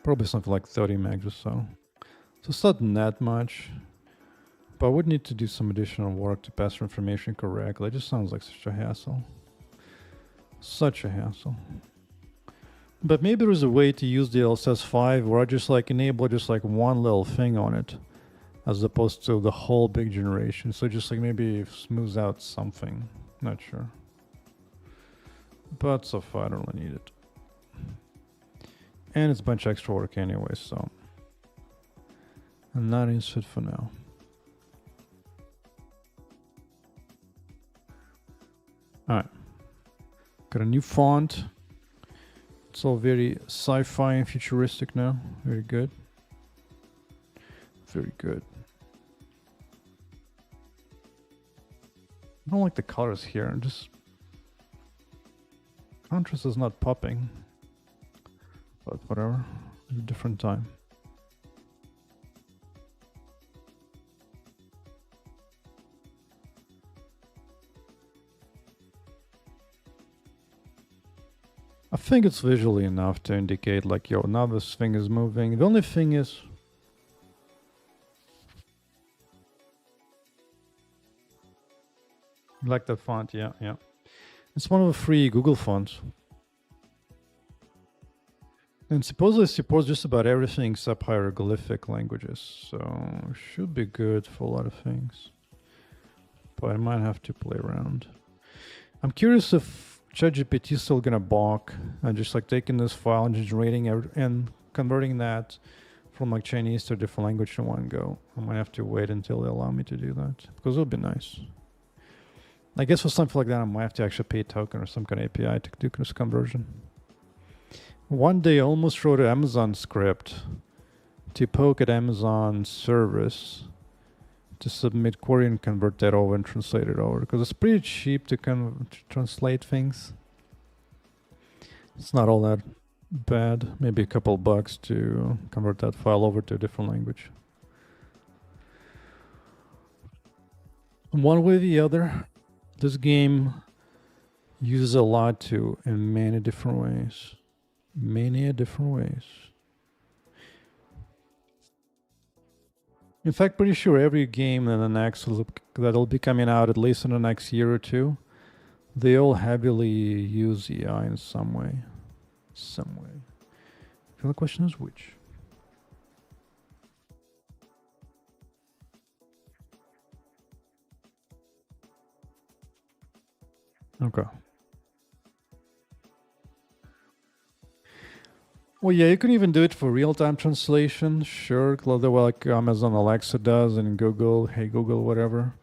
Probably something like 30 megs or so. So it's not that much. But I would need to do some additional work to pass information correctly. It just sounds like such a hassle. Such a hassle. But maybe there's a way to use the DLSS 5 where I just like enable just like one little thing on it as opposed to the whole big generation. So just like maybe smooths out something. Not sure. But so far I don't really need it. And it's a bunch of extra work anyway, so I'm not interested for now. Alright. Got a new font. It's all very sci-fi and futuristic now. Very good. Very good. I don't like the colors here. Just contrast is not popping. But whatever. It's a different time. I think it's visually enough to indicate like, yo, now this thing is moving. The only thing is... like that font, yeah. It's one of the free Google fonts. And supposedly it supports just about everything except hieroglyphic languages, so should be good for a lot of things. But I might have to play around. I'm curious if ChatGPT is still gonna balk and just like taking this file and generating and converting that from like Chinese to a different language in one go. I might have to wait until they allow me to do that because it would be nice. I guess for something like that, I might have to actually pay a token or some kind of API to do this conversion. One day I almost wrote an Amazon script to poke at Amazon service to submit query and convert that over and translate it over because it's pretty cheap to translate things. It's not all that bad. Maybe a couple bucks to convert that file over to a different language. One way or the other, this game uses a lot to in many different ways. Many different ways. In fact, pretty sure every game in the next that'll be coming out at least in the next year or two, they all heavily use AI in some way. Some way. The question is which. Okay. Well, yeah, you can even do it for real-time translation, sure, like Amazon Alexa does and Google, hey Google, whatever.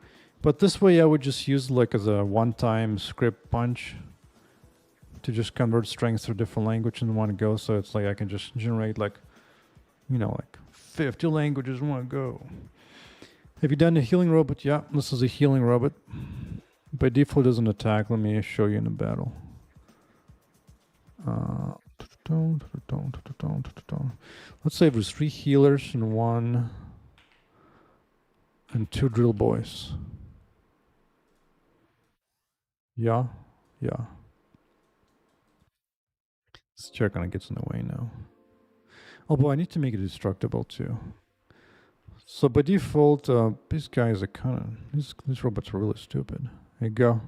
But this way I would just use like as a one-time script punch to just convert strings to a different language in one go. So it's like I can just generate like, like 50 languages in one go. Have you done a healing robot? Yeah, this is a healing robot. By default, it doesn't attack. Let me show you in a battle. Let's say there's 3 healers and 1 and 2 drill boys. Yeah. This chair kind of gets in the way now. Oh boy, I need to make it destructible too. So by default, these guys are kind of these robots are really stupid. There you go.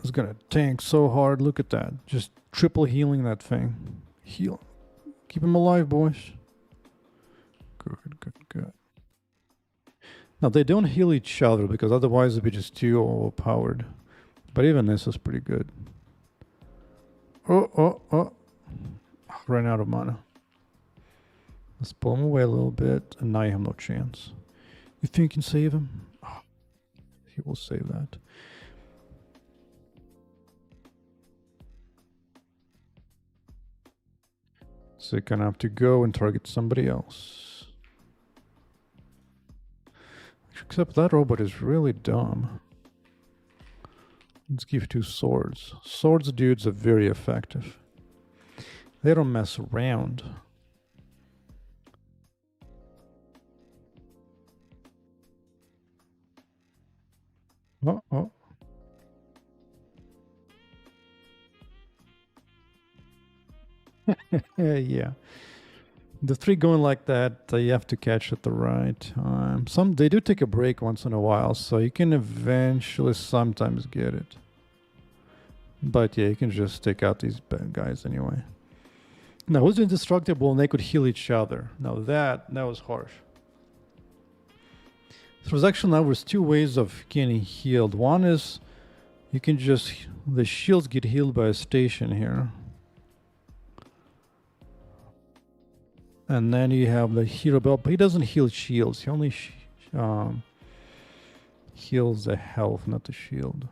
It's gonna tank so hard. Look at that. Just triple healing that thing. Heal. Keep him alive, boys. Good. Now they don't heal each other because otherwise it'd be just too overpowered. But even this is pretty good. Oh. Ran out of mana. Let's pull him away a little bit, and now you have no chance. You think you can save him? Oh, he will save that. So you're gonna have to go and target somebody else. Except that robot is really dumb. Let's give 2 swords. Swords dudes are very effective. They don't mess around. Oh. Yeah. The 3 going like that, you have to catch at the right time. They do take a break once in a while, so you can eventually sometimes get it. But yeah, you can just take out these bad guys anyway. Now, who's indestructible and they could heal each other? Now that was harsh. So there's 2 ways of getting healed. One is you can the shields get healed by a station here. And then you have the hero belt, but he doesn't heal shields. He only heals the health, not the shield.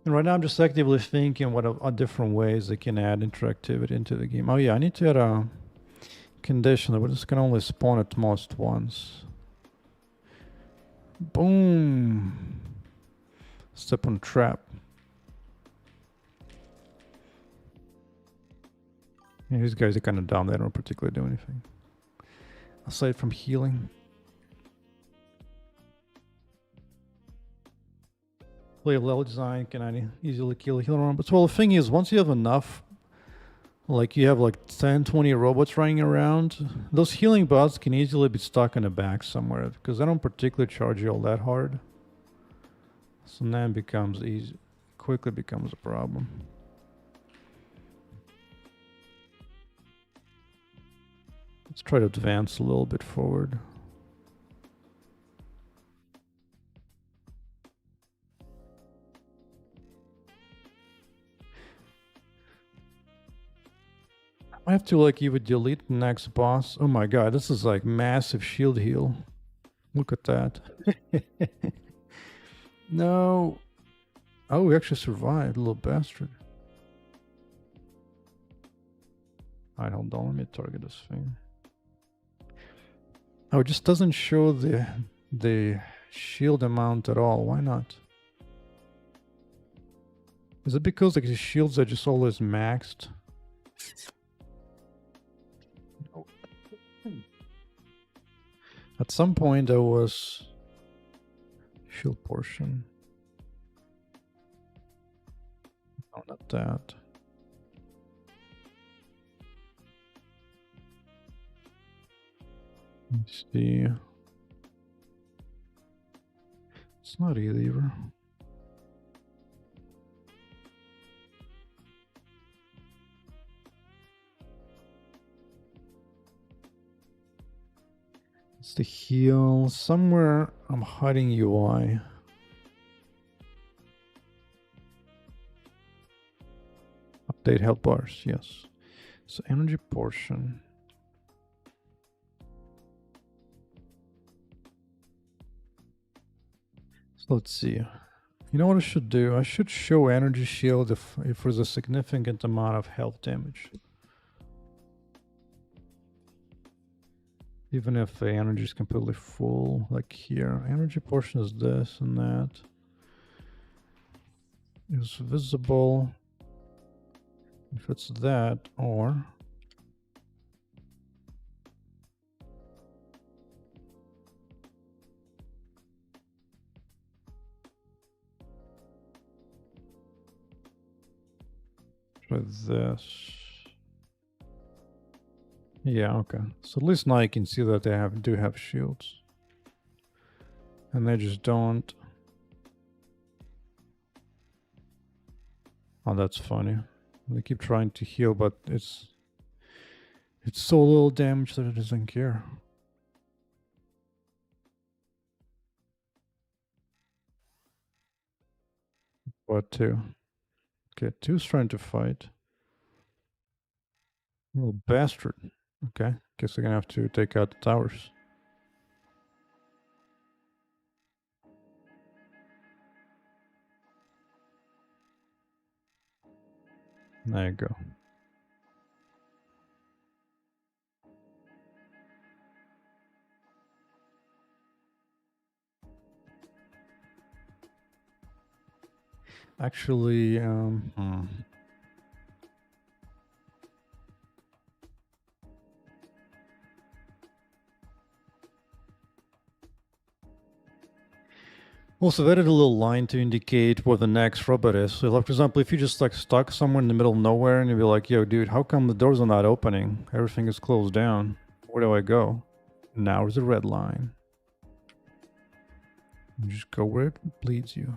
And right now I'm just actively thinking what are different ways they can add interactivity into the game. Oh yeah, I need to add a condition that this can only spawn at most once. Boom. Step on trap. Yeah, these guys are kind of dumb. They don't particularly do anything. Aside from healing. Play a level design, can I easily kill a healer robots? Well, the thing is, once you have enough, like you have like 10, 20 robots running around, those healing bots can easily be stuck in the back somewhere because they don't particularly charge you all that hard. So then it becomes quickly becomes a problem. Let's try to advance a little bit forward. I have to like even delete the next boss. Oh my god, this is like massive shield heal. Look at that. No. Oh, we actually survived, little bastard. Alright, hold on, let me target this thing. Oh, it just doesn't show the shield amount at all. Why not? Is it because like the shields are just always maxed? At some point there was shield portion. No, not that. Let's see. It's not either. It's the heal. Somewhere I'm hiding UI. Update health bars, yes. So energy portion. So let's see. You know what I should do? I should show energy shield if there's a significant amount of health damage. Even if the energy is completely full, like here. Energy portion is this and that. Is visible. If it's that, or try this. Yeah, okay. So at least now you can see that they do have shields. And they just don't. Oh, that's funny. They keep trying to heal, but it's so little damage that it doesn't care. What, 2? Okay, 2's trying to fight. Little bastard. Okay, guess they're gonna have to take out the towers. There you go. Actually, Also, I've added a little line to indicate what the next robot is. So, like, for example, if you just like stuck somewhere in the middle of nowhere and you'd be like, yo, dude, how come the doors are not opening? Everything is closed down. Where do I go? Now there's a red line. You just go where it leads you.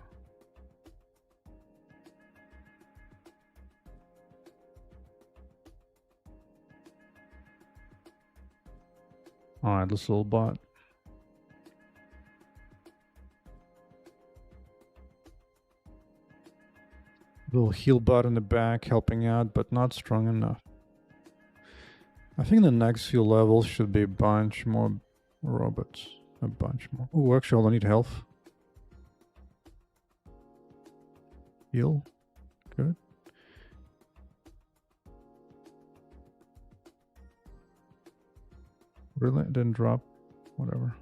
Alright, this little bot. Little heal bot in the back helping out, but not strong enough. I think the next few levels should be a bunch more robots. A bunch more. Oh, actually, I need health. Heal. Good. Really? It didn't drop. Whatever.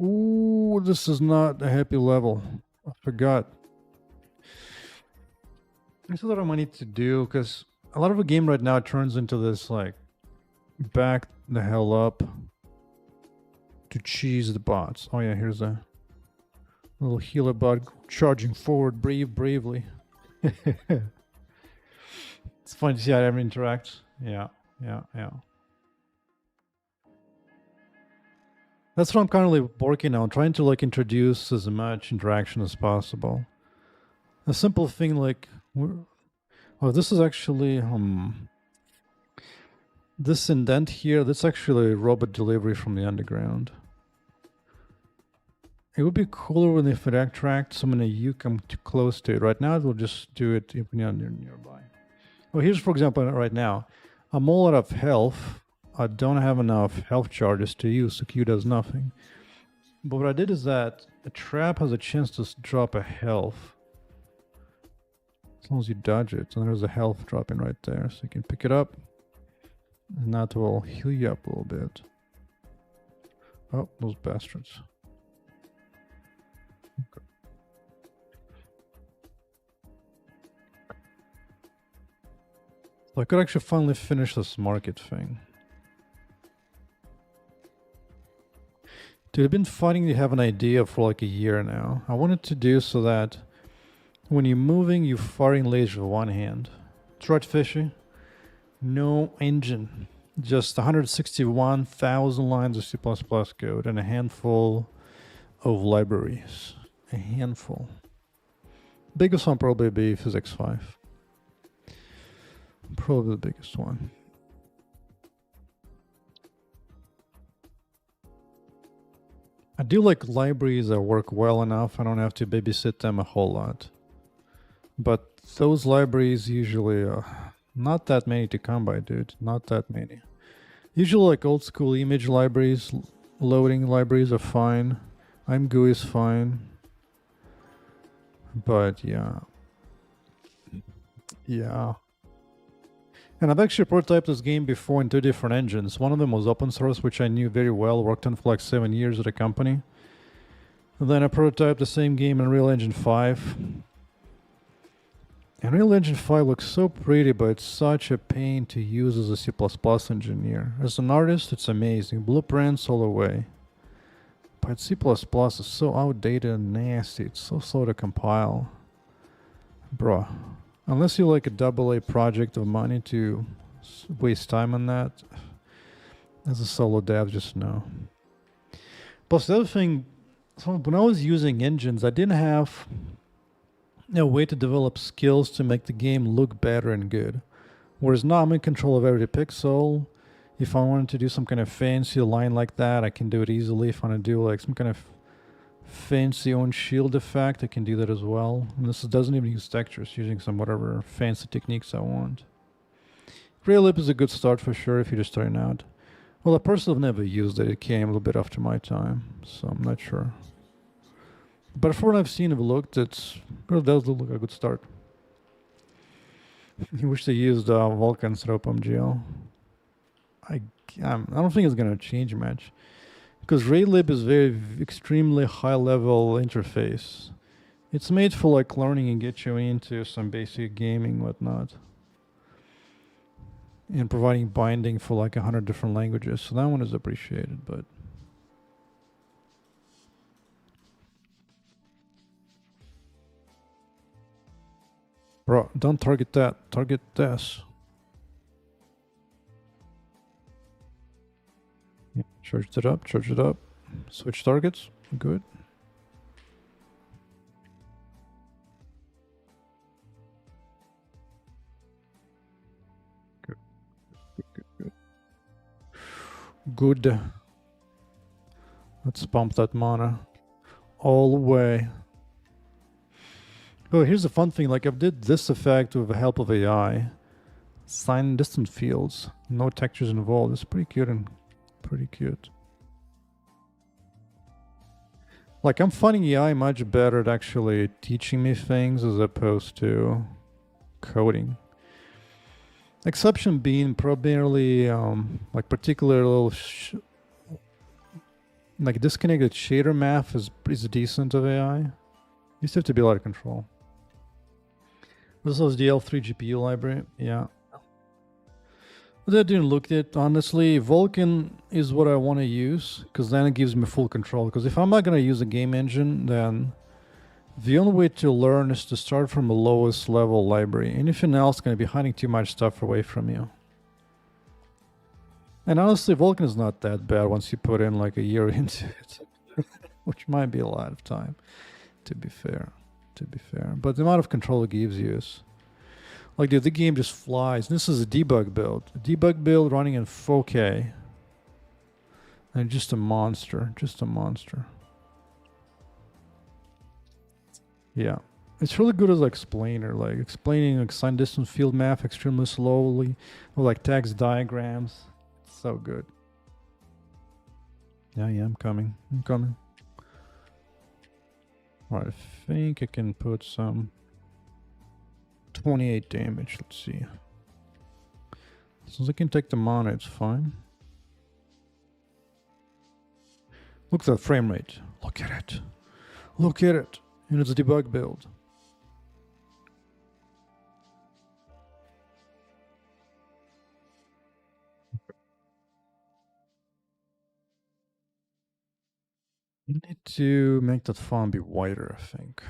Ooh, this is not a happy level. I forgot. This is what I might need to do, because a lot of the game right now turns into this, like, back the hell up to cheese the bots. Oh yeah, here's a little healer bot charging forward bravely. It's fun to see how everyone interacts. Yeah. That's what I'm currently working on, trying to like introduce as much interaction as possible. A simple thing like, oh, this is actually this indent here. That's actually robot delivery from the underground. It would be cooler when if it attracts when you come too close to it. Right now, it will just do it if you're nearby. Well, here's for example right now, I'm all out of health. I don't have enough health charges to use, so Q does nothing. But what I did is that a trap has a chance to drop a health. As long as you dodge it, and there's a health dropping right there, so you can pick it up. And that will heal you up a little bit. Oh, those bastards. Okay. So I could actually finally finish this market thing. Dude, I've been fighting to have an idea for like a year now. I wanted to do so that when you're moving, you're firing lasers with one hand. It's right, fishy. No engine. Just 161,000 lines of C++ code and a handful of libraries. A handful. Biggest one probably be Physics 5. Probably the biggest one. I do like libraries that work well enough. I don't have to babysit them a whole lot. But those libraries usually not that many to come by, dude. Not that many. Usually like old school image libraries, loading libraries are fine. ImGui is fine. But yeah. Yeah. And I've actually prototyped this game before in 2 different engines. One of them was open source, which I knew very well, worked on for like 7 years at a company. And then I prototyped the same game in Real Engine 5. And Real Engine 5 looks so pretty, but it's such a pain to use as a C++ engineer. As an artist, it's amazing. Blueprints all the way. But C++ is so outdated and nasty. It's so slow to compile. Bruh. Unless you like a AA project of money to waste time on that, as a solo dev, just no. Plus the other thing, so when I was using engines, I didn't have a way to develop skills to make the game look better and good. Whereas now I'm in control of every pixel. If I wanted to do some kind of fancy line like that, I can do it easily. If I want to do like some kind of fancy on shield effect, I can do that as well. And this doesn't even use textures, using some whatever fancy techniques I want. Reallib is a good start for sure if you're just starting out. Well, I personally have never used it. It came a little bit after my time, so I'm not sure. But from what I've seen, it looked, it does look like a good start. I wish they used Vulkan instead of OpenGL. I don't think it's gonna change much. Because Raylib is very extremely high level interface. It's made for like learning and get you into some basic gaming whatnot. And providing binding for like 100 different languages. So that one is appreciated, but bro, don't target that. Target this. Yeah, charge it up, charge it up. Switch targets. Good. Good. Good. Good. Let's pump that mana all the way. Oh, here's the fun thing. Like I did this effect with the help of AI. Sign distant fields. No textures involved. It's pretty cute and pretty cute. Like I'm finding AI much better at actually teaching me things as opposed to coding. Exception being primarily like particular little like disconnected shader math is decent of AI. Used to have to be a lot of control. This was the L3 GPU library, yeah. But I didn't look at it, honestly. Vulkan is what I want to use, because then it gives me full control. Because if I'm not going to use a game engine, then the only way to learn is to start from the lowest level library. Anything else is going to be hiding too much stuff away from you. And honestly, Vulkan is not that bad once you put in like a year into it. Which might be a lot of time, to be fair. to be fair. But the amount of control it gives you is... Like, dude, the game just flies. This is a debug build. A debug build running in 4K. And just a monster. Just a monster. Yeah. It's really good as an explainer. Like, explaining like sign distance field map extremely slowly. Or like text diagrams. It's so good. Yeah, I'm coming. I'm coming. Alright, I think I can put some 28 damage. Let's see. Since I can take the mana, it's fine. Look at that frame rate. Look at it. Look at it. And it's a debug build. You need to make that font be wider, I think.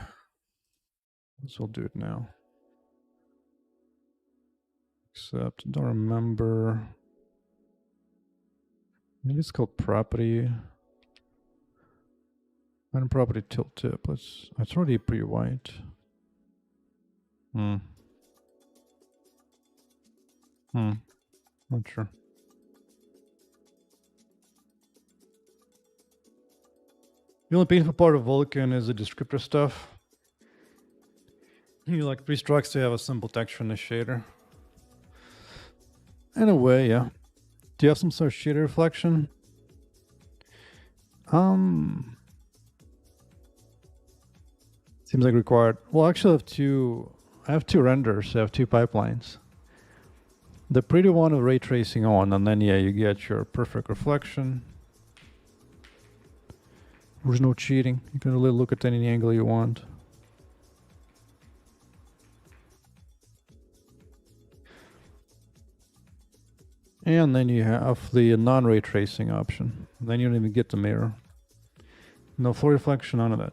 So we'll do it now. Except, I don't remember. Maybe it's called property. And property tilt tip. It's already pretty white. Not sure. The only painful part of Vulkan is the descriptor stuff. You like pre-structs to have a simple texture in the shader. In a way, yeah. Do you have some sort of shader reflection? Seems like required. Well, actually, I have two renders. I have two pipelines. The pretty one with ray tracing on, and then yeah, you get your perfect reflection. There's no cheating. You can really look at any angle you want. And then you have the non-ray tracing option. Then you don't even get the mirror. No flow reflection, none of that.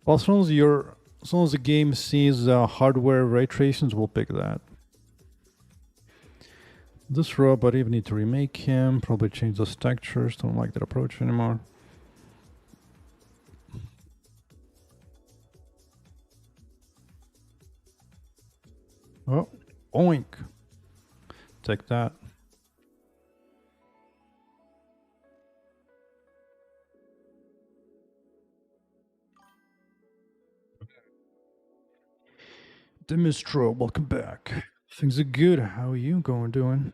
Well, as soon as the game sees hardware ray tracings, we'll pick that. This robot, even need to remake him. Probably change those textures. Don't like that approach anymore. Oh, oink. Take that. Demistro, welcome back. Things are good. How are you doing?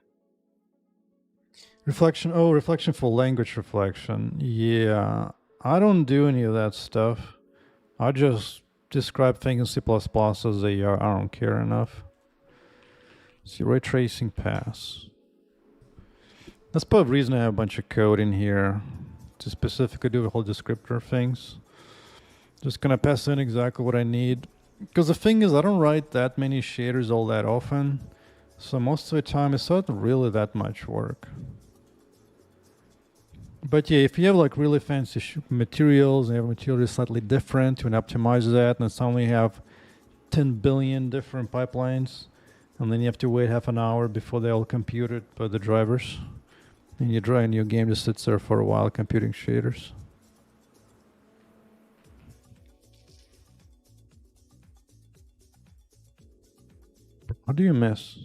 Reflection. Oh, reflection for language reflection. Yeah, I don't do any of that stuff. I just describe things in C++ as they are. I don't care enough. See, ray tracing pass. That's part of the reason I have a bunch of code in here to specifically do the whole descriptor things. Just gonna pass in exactly what I need. Because the thing is, I don't write that many shaders all that often. So most of the time, it's not really that much work. But yeah, if you have like really fancy materials and have materials slightly different, you can optimize that and suddenly have 10 billion different pipelines. And then you have to wait half an hour before they all computed by the drivers. And your game just sits there for a while computing shaders. How do you miss?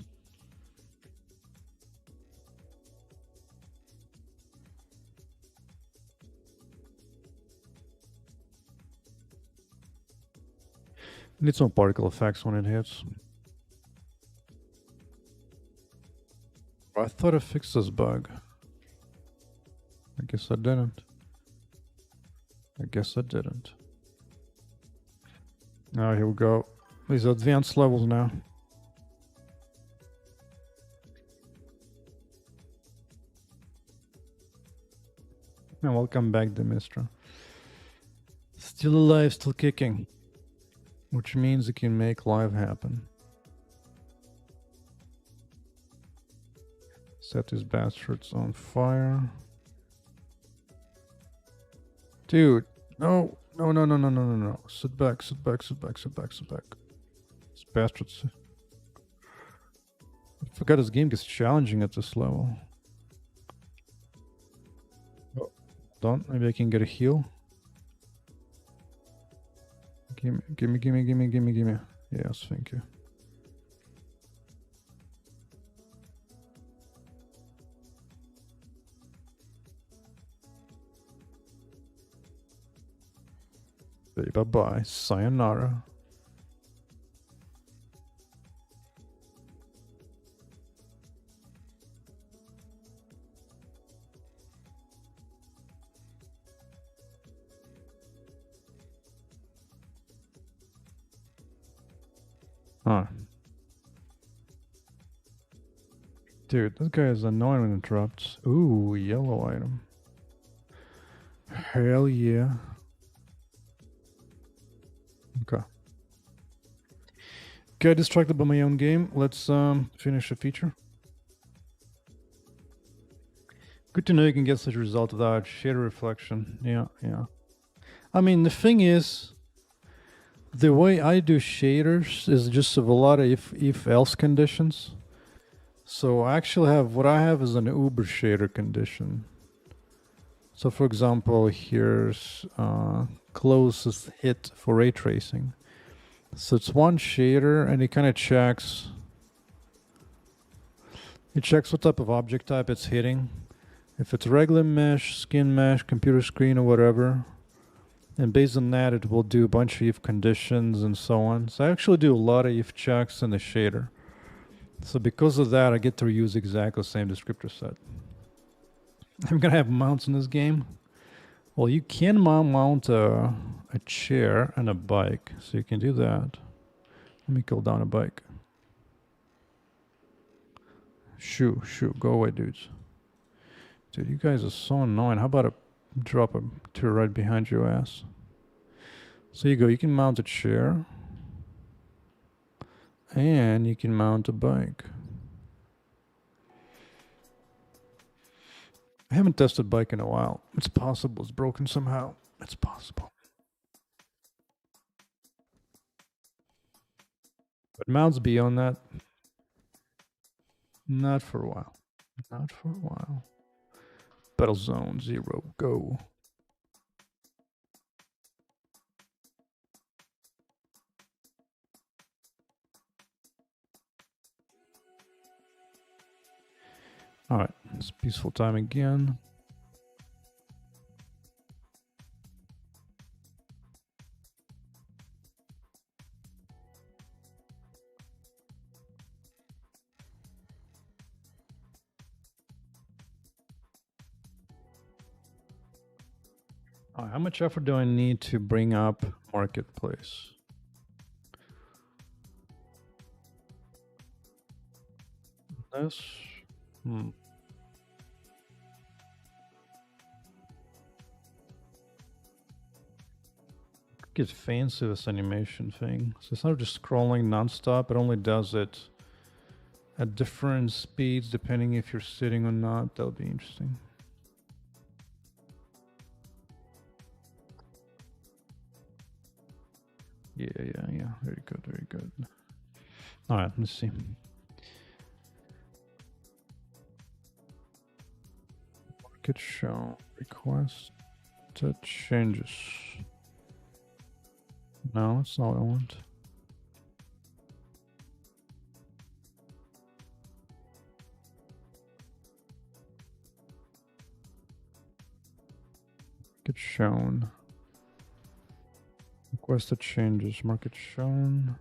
Need some particle effects when it hits. I thought I fixed this bug. I guess I didn't. Now here we go. These are advanced levels now. And welcome back, Demistra. Still alive, still kicking. Which means it can make live happen. Set these bastards on fire. Dude, no. Sit back. These bastards. I forgot this game gets challenging at this level. Oh, hold on, maybe I can get a heal. Gimme. Yes, thank you. Bye-bye. Sayonara. Huh. Dude, this guy is annoying when it interrupts. Ooh, yellow item. Hell yeah. Okay. Got distracted by my own game. Let's finish the feature. Good to know you can get such a result without shader reflection. Yeah. I mean, the thing is, the way I do shaders is just of a lot of if-else conditions. So I actually have, what I have is an uber shader condition. So for example, here's closest hit for ray tracing. So it's one shader and it kind of checks. It checks what type of object type it's hitting. If it's regular mesh, skin mesh, computer screen or whatever. And based on that, it will do a bunch of if conditions and so on. So I actually do a lot of if checks in the shader. So because of that, I get to reuse exactly the same descriptor set. I'm gonna have mounts in this game. Well, you can mount a chair and a bike, so you can do that. Let me kill down a bike. Shoo, go away, dudes. Dude, you guys are so annoying. How about I drop a tier right behind your ass? So you go, you can mount a chair. And you can mount a bike. I haven't tested bike in a while. It's possible it's broken somehow. It's possible. But mounts beyond that, not for a while. Not for a while. Battle zone 0, go. Alright, it's peaceful time again. Alright, how much effort do I need to bring up marketplace? This? Get fancy with this animation thing. So it's not just scrolling non-stop, it only does it at different speeds depending if you're sitting or not. That'll be interesting. Yeah. Very good. Alright, let's see. Market show request to changes. No, that's not what I want. Market shown. Requested changes. Market shown.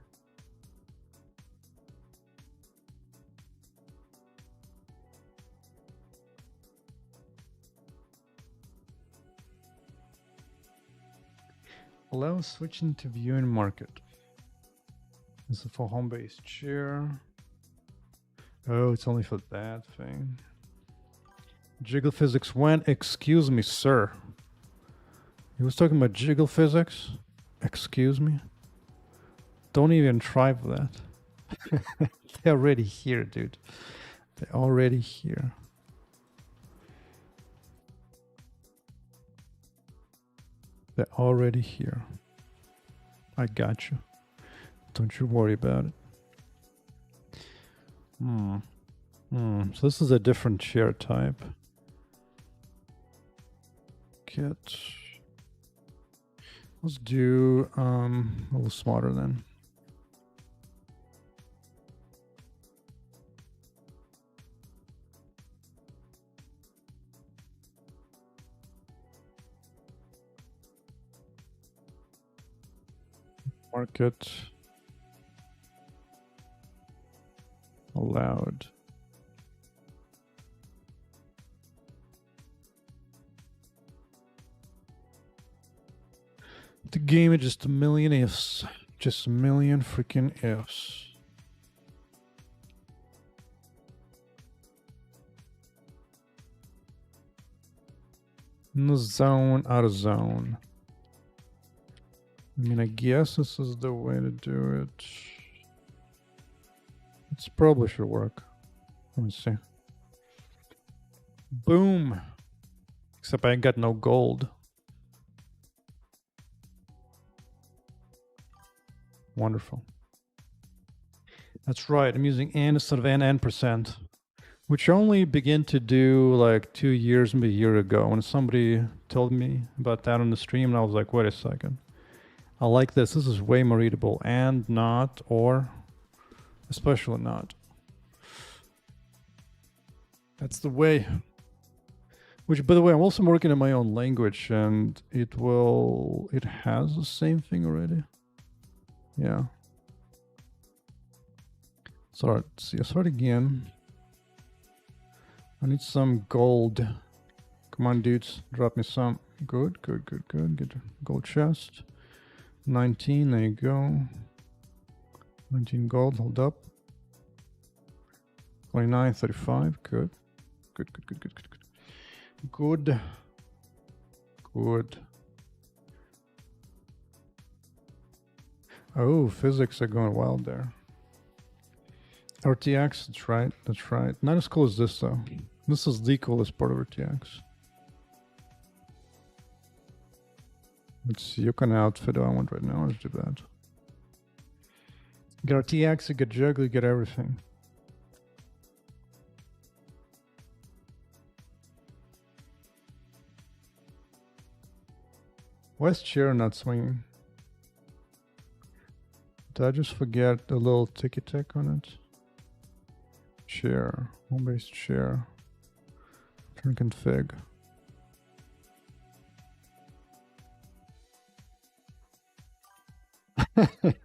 Allow switching to view in market. This is for home-based chair. Oh, it's only for that thing. Jiggle physics when? Excuse me, sir. He was talking about jiggle physics? Excuse me? Don't even try for that. They're already here, dude. They're already here. They're already here. I got you. Don't you worry about it. So this is a different chair type. Get Let's do a little smarter then. Market allowed. The game is just a million ifs. Just a million freaking ifs. In the zone, out of zone. I mean, I guess this is the way to do it. It probably should work. Let me see. Boom. Except I ain't got no gold. Wonderful. That's right. I'm using N instead of N%, which I only began to do like 2 years, maybe a year ago, when somebody told me about that on the stream, and I was like, wait a second. I like this. This is way more readable. And not, or especially not. That's the way. Which, by the way, I'm also working in my own language, and it has the same thing already. Yeah. So let's see, I'll start again. I need some gold. Come on, dudes, drop me some. Good, good, good, good. Get a gold chest. 19, there you go. 19 gold, hold up. 29, 35, good. Good, good, good, good, good, good. Good. Good. Oh, physics are going wild there. RTX, that's right, that's right. Not as cool as this though. This is the coolest part of RTX. Let's see, what kind of outfit do I want right now? Let's do that. You get RTX, you get juggle, you get everything. Why is chair not swinging? Did I just forget a little ticky tick on it? Chair, home-based chair. Turn config.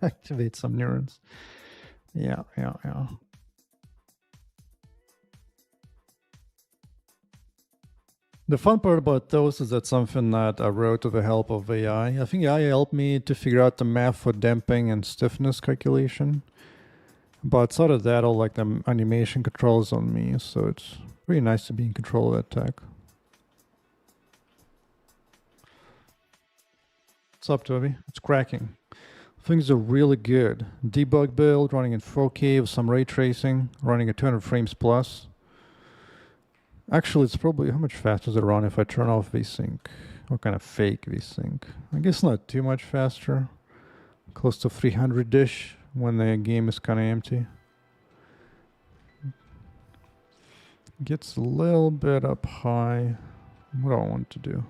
Activate some neurons. Yeah. The fun part about those is that something that I wrote with the help of AI. I think AI helped me to figure out the math for damping and stiffness calculation. But outside of that, all like the animation controls on me, so it's pretty nice to be in control of that tech. What's up, Toby? It's cracking. Things are really good. Debug build running in 4K with some ray tracing, running at 200 frames plus. Actually, it's probably, how much faster does it run if I turn off VSync? What kind of fake VSync? I guess not too much faster. Close to 300-ish when the game is kind of empty. Gets a little bit up high. What do I want to do?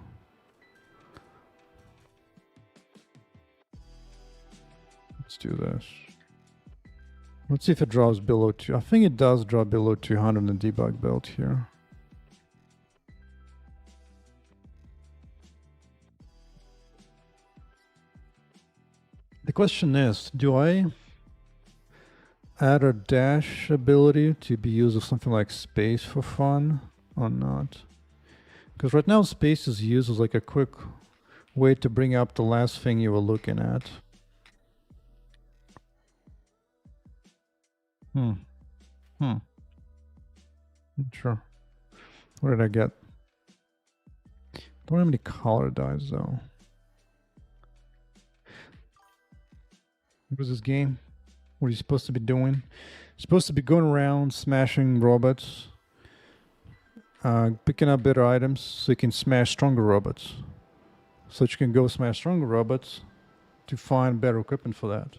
Let's do this. Let's see if it drops below 2. I think it does drop below 200 in the debug build here. The question is, do I add a dash ability to be used with something like space for fun or not? Because right now space is used as like a quick way to bring up the last thing you were looking at. Not sure. What did I get? Don't have any color dyes though. What is this game? What are you supposed to be doing? You're supposed to be going around smashing robots, picking up better items so you can smash stronger robots. So that you can go smash stronger robots to find better equipment for that.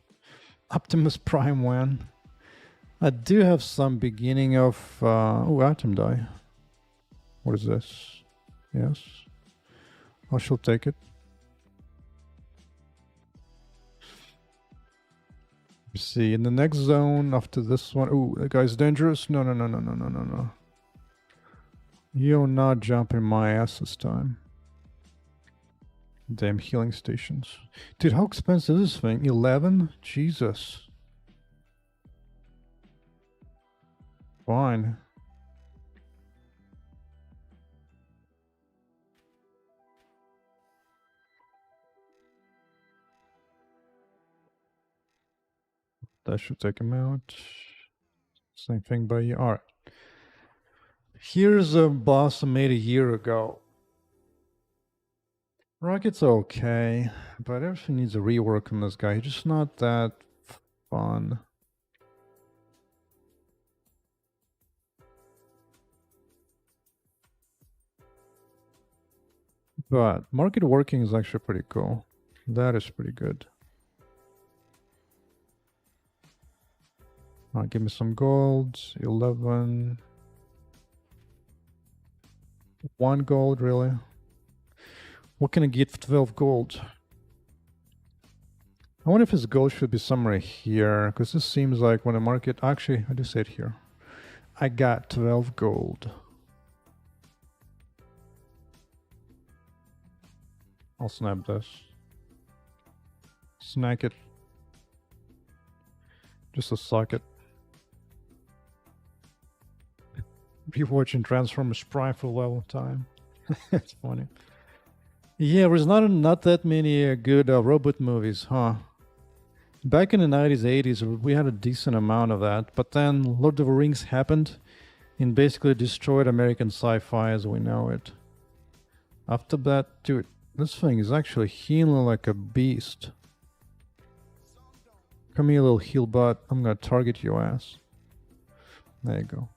Optimus Prime 1. I do have some beginning of... oh, item die. What is this? Yes. I shall take it. You see, in the next zone after this one. Ooh, that guy's dangerous. No, no, no, no, no, no, no, no. You're not jumping my ass this time. Damn healing stations. Dude, how expensive is this thing? 11? Jesus. Fine. That should take him out. Same thing by you. Alright. Here's a boss I made a year ago. Rocket's okay, but everything needs a rework on this guy. He's just not that fun. But market working is actually pretty cool. That is pretty good. Give me some gold. 11. 1 gold, really? What can I get for 12 gold? I wonder if his gold should be somewhere here, because this seems like when the market... Actually, I just said here. I got 12 gold. I'll snap this. Snack it. Just to suck it. Rewatching Transformers Prime for a long time. It's funny. Yeah, there's not that many good robot movies, huh? Back in the 90s, 80s, we had a decent amount of that, but then Lord of the Rings happened and basically destroyed American sci-fi as we know it. After that, dude, this thing is actually healing like a beast. Come here, little heel butt. I'm gonna target your ass. There you go.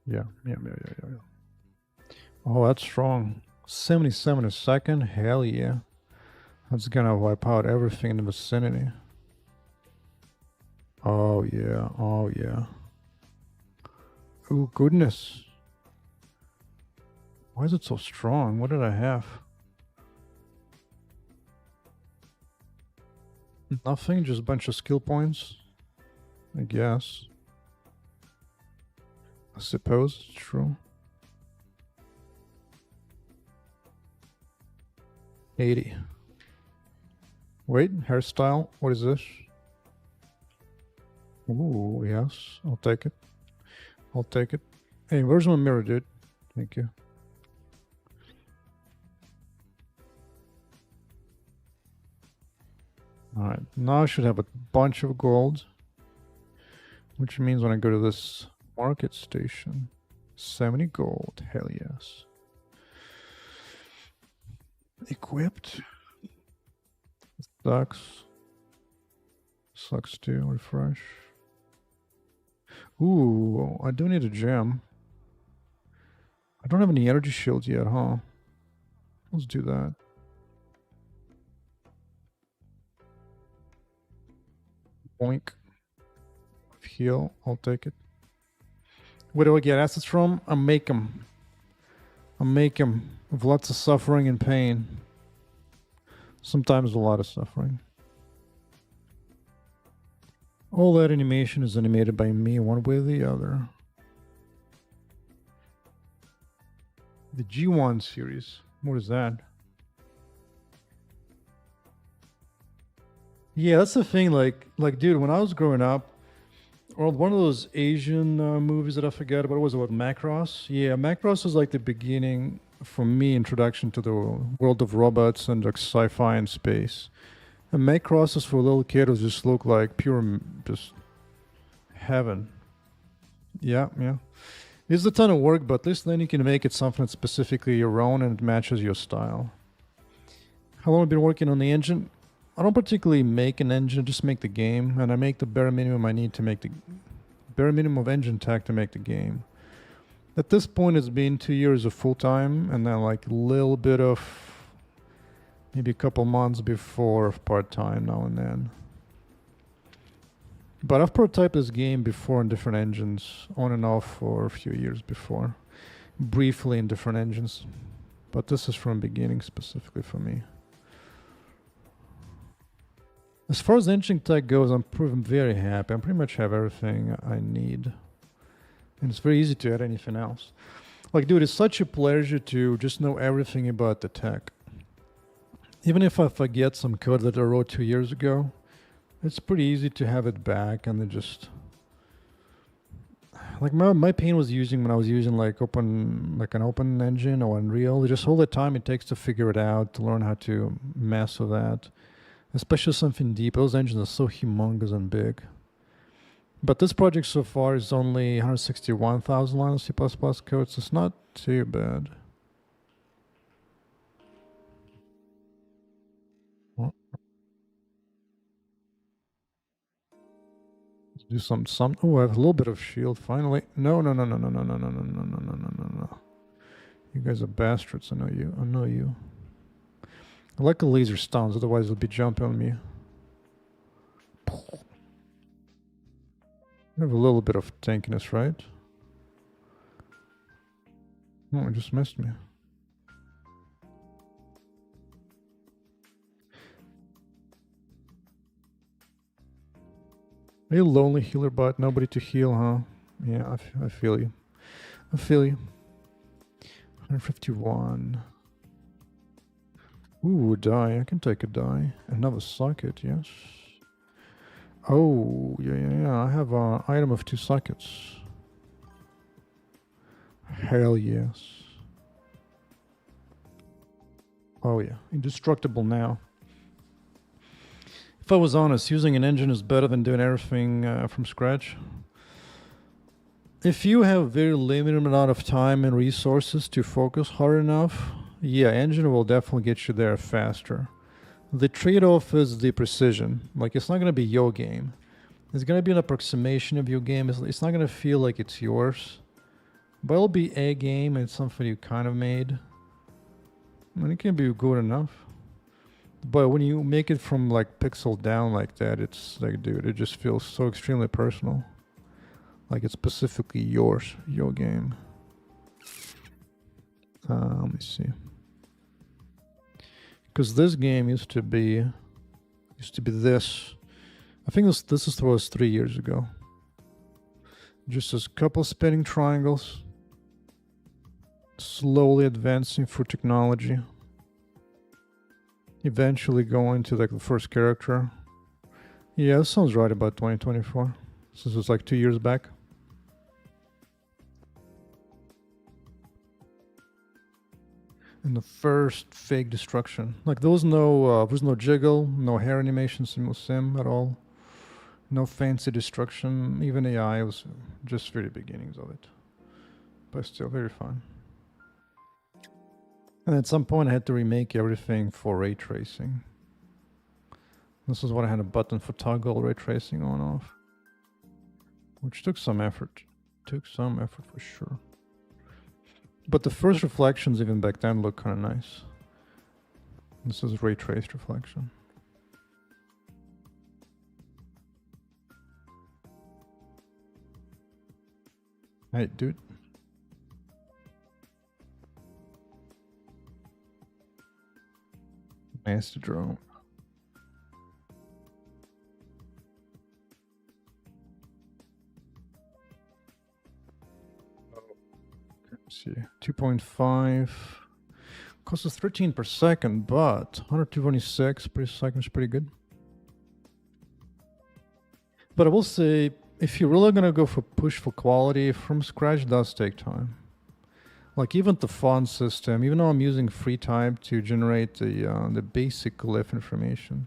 Yeah. Oh, that's strong. 77 a second? Hell yeah. That's gonna wipe out everything in the vicinity. Oh yeah, oh yeah. Oh goodness. Why is it so strong? What did I have? Nothing, just a bunch of skill points. I guess. I suppose it's true. 80. Wait, hairstyle. What is this? Ooh, yes. I'll take it. I'll take it. Hey, where's my mirror, dude? Thank you. Alright, now I should have a bunch of gold. Which means when I go to this market station, 70 gold. Hell yes. Equipped. Sucks. Sucks too. Refresh. Ooh, I do need a gem. I don't have any energy shields yet, huh? Let's do that. Boink. Heal. I'll take it. Where do I get assets from? I make them. I make them with lots of suffering and pain. Sometimes a lot of suffering. All that animation is animated by me, one way or the other. The G1 series. What is that? Yeah, that's the thing. Like, dude, when I was growing up, or one of those Asian movies that I forget about, was about Macross. Yeah, Macross was like the beginning for me, introduction to the world of robots and like sci-fi and space. And Macrosses for a little kid was just look like pure, just heaven. Yeah. It's a ton of work, but at least then you can make it something that's specifically your own and it matches your style. How long have I been working on the engine? I don't particularly make an engine, just make the game, and I make the bare minimum I need to make the bare minimum of engine tech to make the game. At this point, it's been 2 years of full time, and then like a little bit of maybe a couple months before of part time now and then. But I've prototyped this game before on different engines, on and off for a few years before, briefly in different engines. But this is from beginning specifically for me. As far as engine tech goes, I'm very happy. I pretty much have everything I need. And it's very easy to add anything else. Like, dude, it's such a pleasure to just know everything about the tech. Even if I forget some code that I wrote 2 years ago, it's pretty easy to have it back and then just... Like my pain was using when I was using like an open engine or Unreal. Just all the time it takes to figure it out, to learn how to mess with that. Especially something deep. Those engines are so humongous and big. But this project so far is only 161,000 lines of C++ code, so it's not too bad. Well, let's do some. Oh, I have a little bit of shield finally. No. You guys are bastards. I know you. I know you. I like the laser stuns, otherwise they'll be jumping on me. I have a little bit of tankiness, right? Oh, it just missed me. Are you lonely healer bot? Nobody to heal, huh? Yeah, I feel you. I feel you. 151. Ooh, die. I can take a die. Another socket, yes. Oh, yeah. I have an item of 2 sockets. Hell yes. Oh yeah, indestructible now. If I was honest, using an engine is better than doing everything from scratch. If you have very limited amount of time and resources to focus hard enough, yeah, engine will definitely get you there faster. The trade-off is the precision. Like, it's not going to be your game. It's going to be an approximation of your game. It's not going to feel like it's yours. But it'll be a game and something you kind of made. And it can be good enough. But when you make it from like pixel down like that, it's like, dude, it just feels so extremely personal. Like it's specifically yours, your game. Let me see. Because this game used to be this. I think this was 3 years ago. Just a couple spinning triangles, slowly advancing through technology. Eventually going to like the first character. Yeah, that sounds right about 2024. This was like 2 years back. And the first fake destruction. Like there was no jiggle, no hair animation sim at all. No fancy destruction. Even AI was just very beginnings of it. But still very fun. And at some point I had to remake everything for ray tracing. This is what I had a button for toggle ray tracing on off. Which took some effort. Took some effort for sure. But the first reflections even back then look kind of nice. This is ray traced reflection. Hey, dude. Master drone. Let's see, 2.5. Costs us 13 per second, but 126 per second is pretty good. But I will say, if you're really gonna go for push for quality, from scratch does take time. Like even the font system, even though I'm using FreeType to generate the basic glyph information,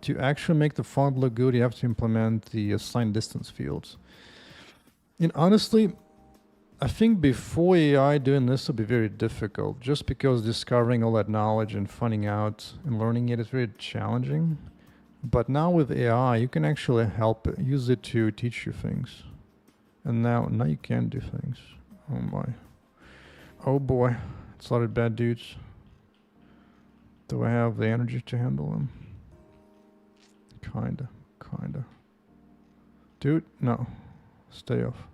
to actually make the font look good, you have to implement the assigned distance fields. And honestly, I think before AI doing this will be very difficult, just because discovering all that knowledge and finding out and learning it is very challenging. But now with AI, you can actually use it to teach you things. And now you can do things. Oh my. Oh boy, it's a lot of bad dudes. Do I have the energy to handle them? Kinda. Dude, no. Stay off.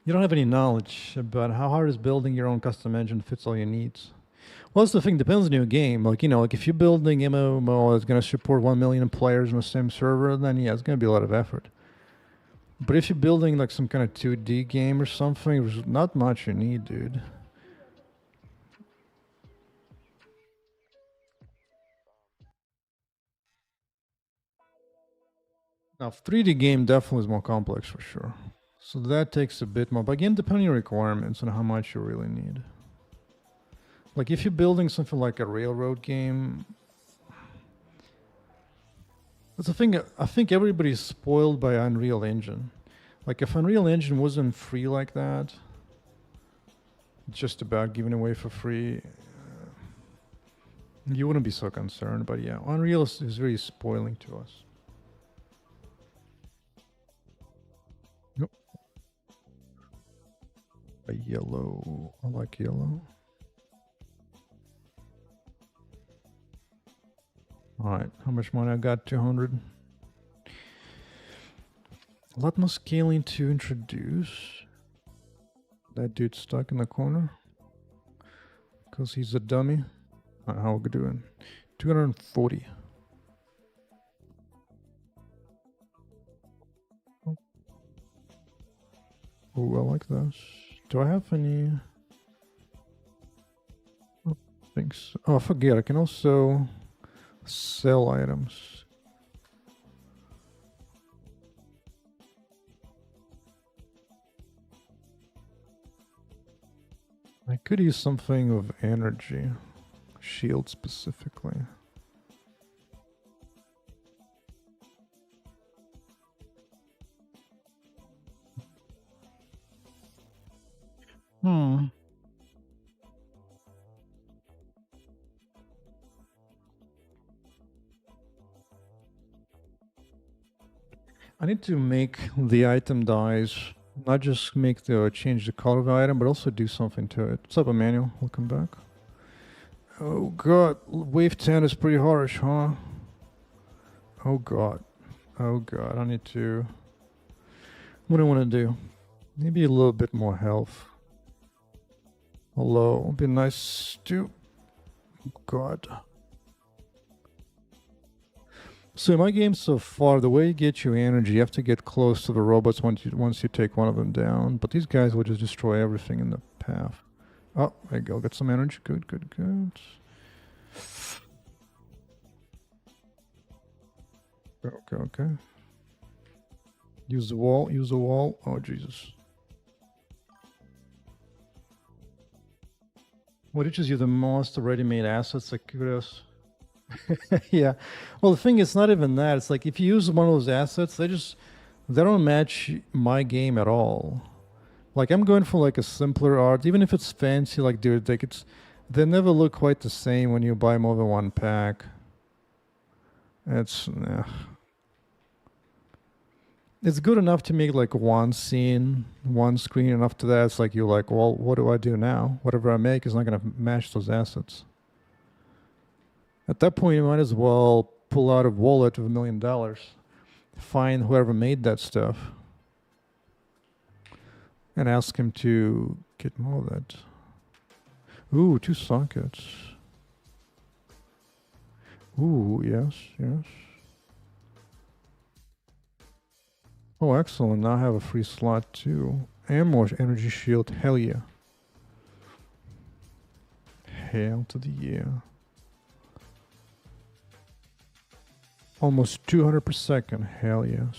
You don't have any knowledge about how hard is building your own custom engine fits all your needs. Well, that's the thing. Depends on your game. Like, you know, like if you're building MMO that's going to support 1 million players on the same server, then yeah, it's going to be a lot of effort. But if you're building like some kind of 2D game or something, there's not much you need, dude. Now, 3D game definitely is more complex for sure. So that takes a bit more. But again, depending on your requirements and how much you really need. Like if you're building something like a railroad game, that's the thing. I think everybody's spoiled by Unreal Engine. Like if Unreal Engine wasn't free like that, just about giving away for free, you wouldn't be so concerned. But yeah, Unreal is very spoiling to us. Nope. A yellow. I like yellow. All right, how much money I got? 200. A lot more scaling to introduce. That dude stuck in the corner because he's a dummy. How are we doing? 240. Oh, I like this. Do I have any? Oh, things. Oh, I forget. I can also sell items. I could use something of energy. Shield specifically. I need to make the item dies, not just make the change the color of the item, but also do something to it. What's up, Emmanuel? Welcome back. Oh god, wave 10 is pretty harsh, huh? Oh god. Oh god, I need to... What do I want to do? Maybe a little bit more health. Hello, it'd be nice to... Oh god. So in my game so far, the way you get your energy, you have to get close to the robots once you take one of them down. But these guys will just destroy everything in the path. Oh, there you go. Get some energy. Good, good, good. Okay, okay. Use the wall. Use the wall. Oh, Jesus. What teaches you the most ready-made assets like kudos? Yeah. Well, the thing is not even that. It's like if you use one of those assets, they don't match my game at all. Like I'm going for like a simpler art, even if it's fancy. Like dude, they never look quite the same when you buy more than one pack. It's good enough to make like one scene, one screen, and after that, it's like you're like, well, what do I do now? Whatever I make is not gonna match those assets. At that point, you might as well pull out a wallet of $1 million, find whoever made that stuff, and ask him to get more of that. Ooh, 2 sockets. Ooh, yes, yes. Oh, excellent. Now I have a free slot too. And more energy shield. Hell yeah. Hell to the yeah. Almost 200 per second. Hell yes.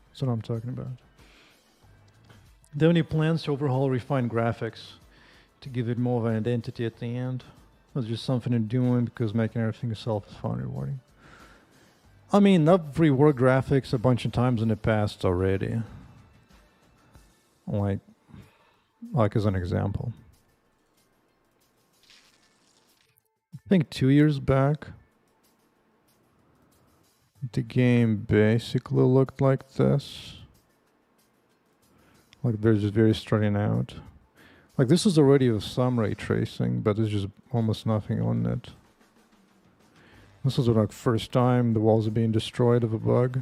That's what I'm talking about. Do you have any plans to overhaul refined graphics to give it more of an identity at the end? Or just something you're doing because making everything yourself is fun and rewarding? I mean, I've reworked graphics a bunch of times in the past already. Like as an example. I think 2 years back, the game basically looked like this. Like they're just very starting out. Like this is already with some ray tracing, but there's just almost nothing on it. This was like first time the walls are being destroyed of a bug.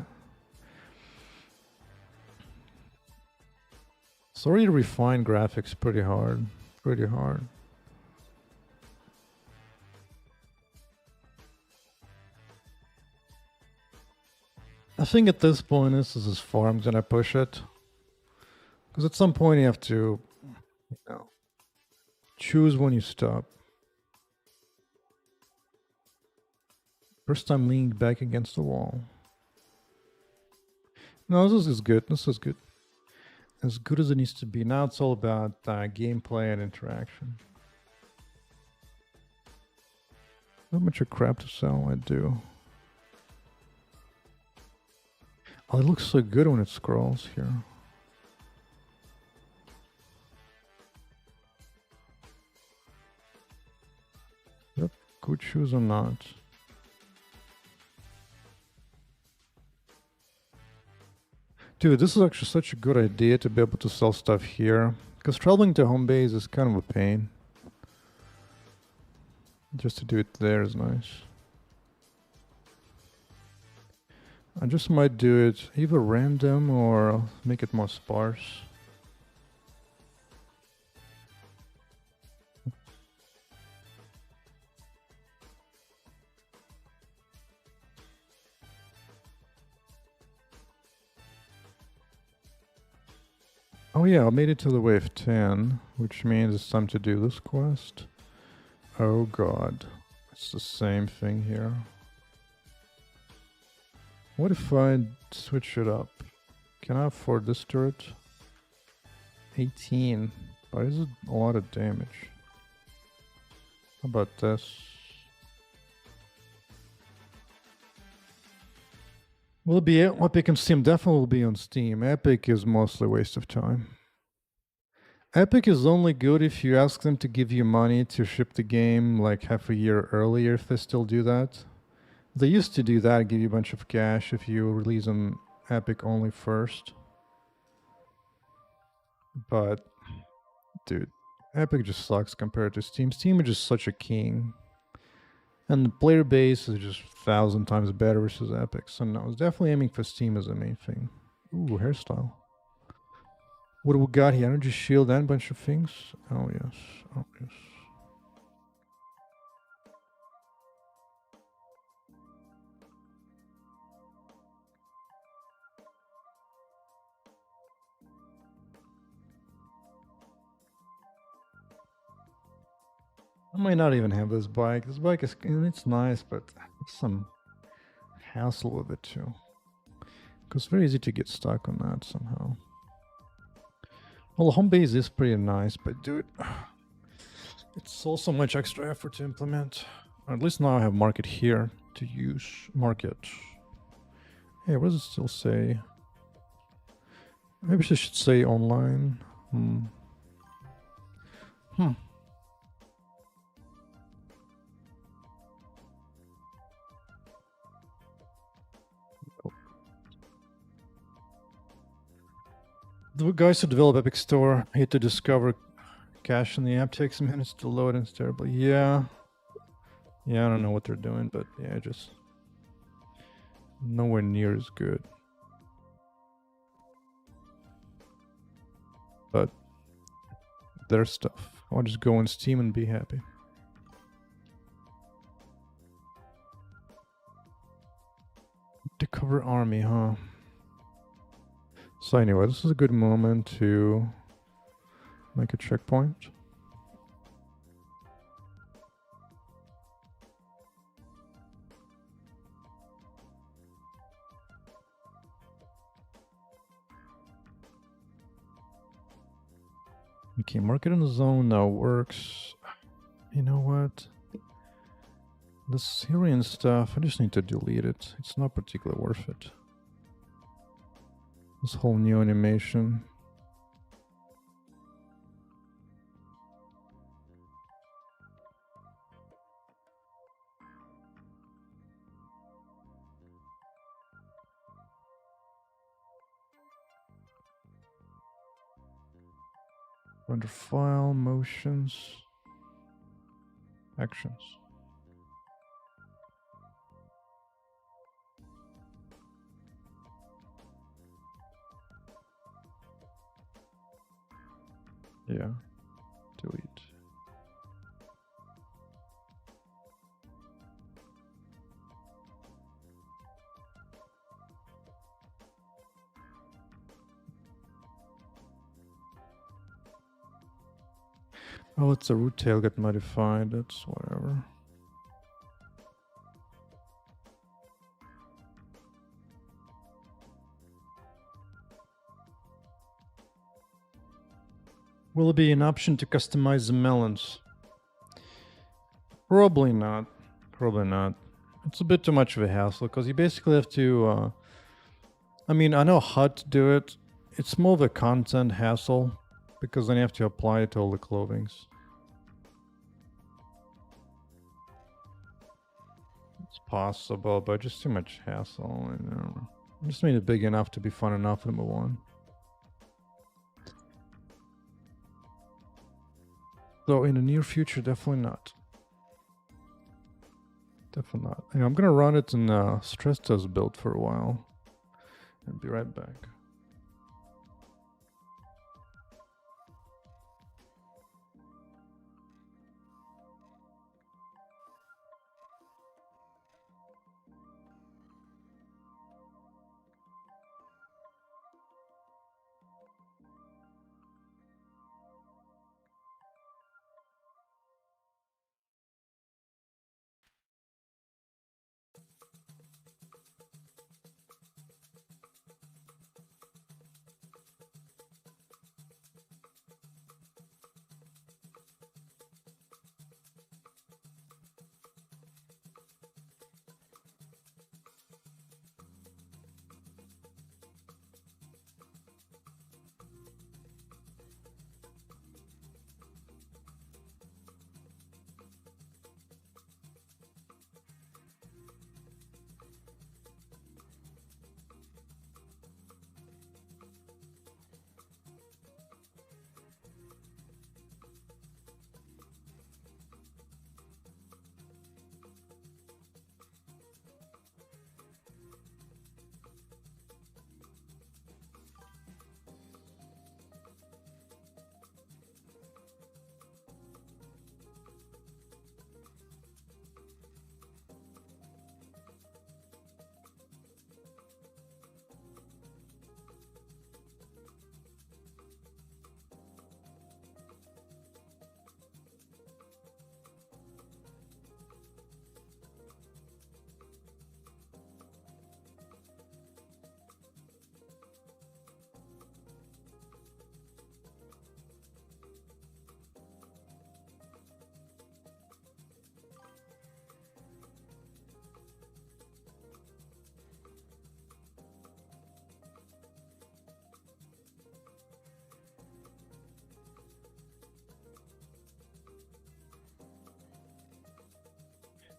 Sorry to refine graphics pretty hard. Pretty hard. I think at this point, this is as far I'm gonna push it. Because at some point you have to, you know, choose when you stop. First time leaning back against the wall. No, this is good. This is good. As good as it needs to be. Now it's all about gameplay and interaction. Not much of crap to sell, I do. Oh, it looks so good when it scrolls here. Yep, good shoes or not. Dude, this is actually such a good idea to be able to sell stuff here. Because traveling to home base is kind of a pain. Just to do it there is nice. I just might do it either random or make it more sparse. Oh yeah, I made it to the wave 10, which means it's time to do this quest. Oh god, it's the same thing here. What if I switch it up? Can I afford this turret? 18, but is it a lot of damage? How about this? Will it be Epic and Steam? Definitely will be on Steam. Epic is mostly a waste of time. Epic is only good if you ask them to give you money to ship the game like half a year earlier, if they still do that. They used to do that, give you a bunch of cash if you release on Epic only first. But, dude, Epic just sucks compared to Steam. Steam is just such a king. And the player base is just 1,000 times better versus Epic. So no, I was definitely aiming for Steam as the main thing. Ooh, hairstyle. What do we got here? Energy shield and a bunch of things. Oh yes, oh yes. I might not even have this bike. This bike is, it's nice, but it's some hassle with it too. Because it's very easy to get stuck on that somehow. Well, the home base is pretty nice, but dude, it's also much extra effort to implement. Or at least now I have market here to use. Market. Hey, what does it still say? Maybe I should say online. Hmm. The guys who develop Epic Store hate to discover cache in the app takes minutes to load and it's terrible. Yeah. Yeah, I don't know what they're doing, but yeah, just nowhere near as good. But their stuff. I'll just go on Steam and be happy. To cover army, huh? So anyway, this is a good moment to make a checkpoint. Okay, market in the zone now works. You know what? The Syrian stuff, I just need to delete it. It's not particularly worth it. This whole new animation. Render file, motions, actions. Yeah. Delete. Oh, it's a root tail got modified. That's whatever. Will it be an option to customize the melons? Probably not. Probably not. It's a bit too much of a hassle because you basically have to. I mean, I know how to do it. It's more of a content hassle because then you have to apply it to all the clothings. It's possible, but just too much hassle. And I don't know. I just made it big enough to be fun enough to move on. So in the near future, definitely not. Definitely not. I'm gonna run it in stress test build for a while, and be right back.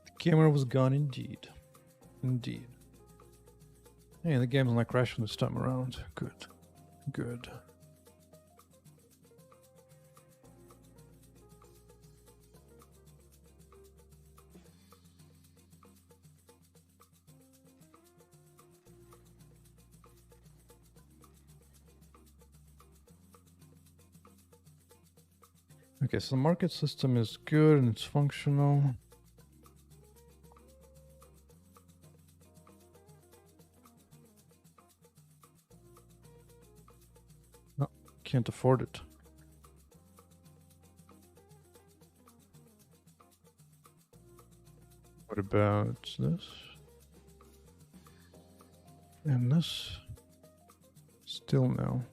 The camera was gone indeed. Indeed. Hey, the game's not crashing this time around. Good. Good. Okay, so the market system is good and it's functional. No, can't afford it. What about this? And this? Still no.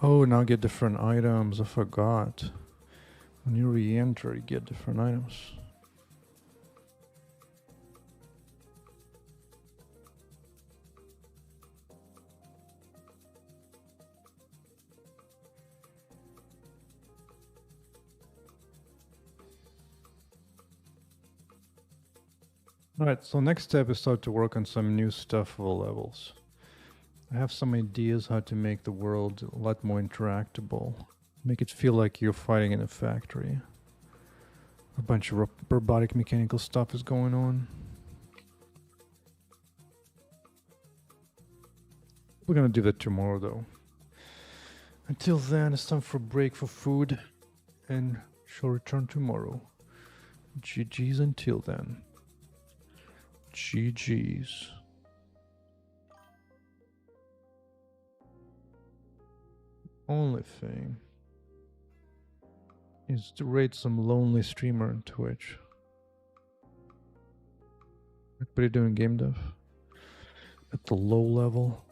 Oh, now get different items. I forgot. When you re-enter, you get different items. Alright, so next step is start to work on some new stuff for the levels. I have some ideas how to make the world a lot more interactable. Make it feel like you're fighting in a factory. A bunch of robotic mechanical stuff is going on. We're gonna do that tomorrow, though. Until then, it's time for a break for food, and shall return tomorrow. GG's until then. GG's. Only thing is to rate some lonely streamer on Twitch. What are you doing, game dev? At the low level.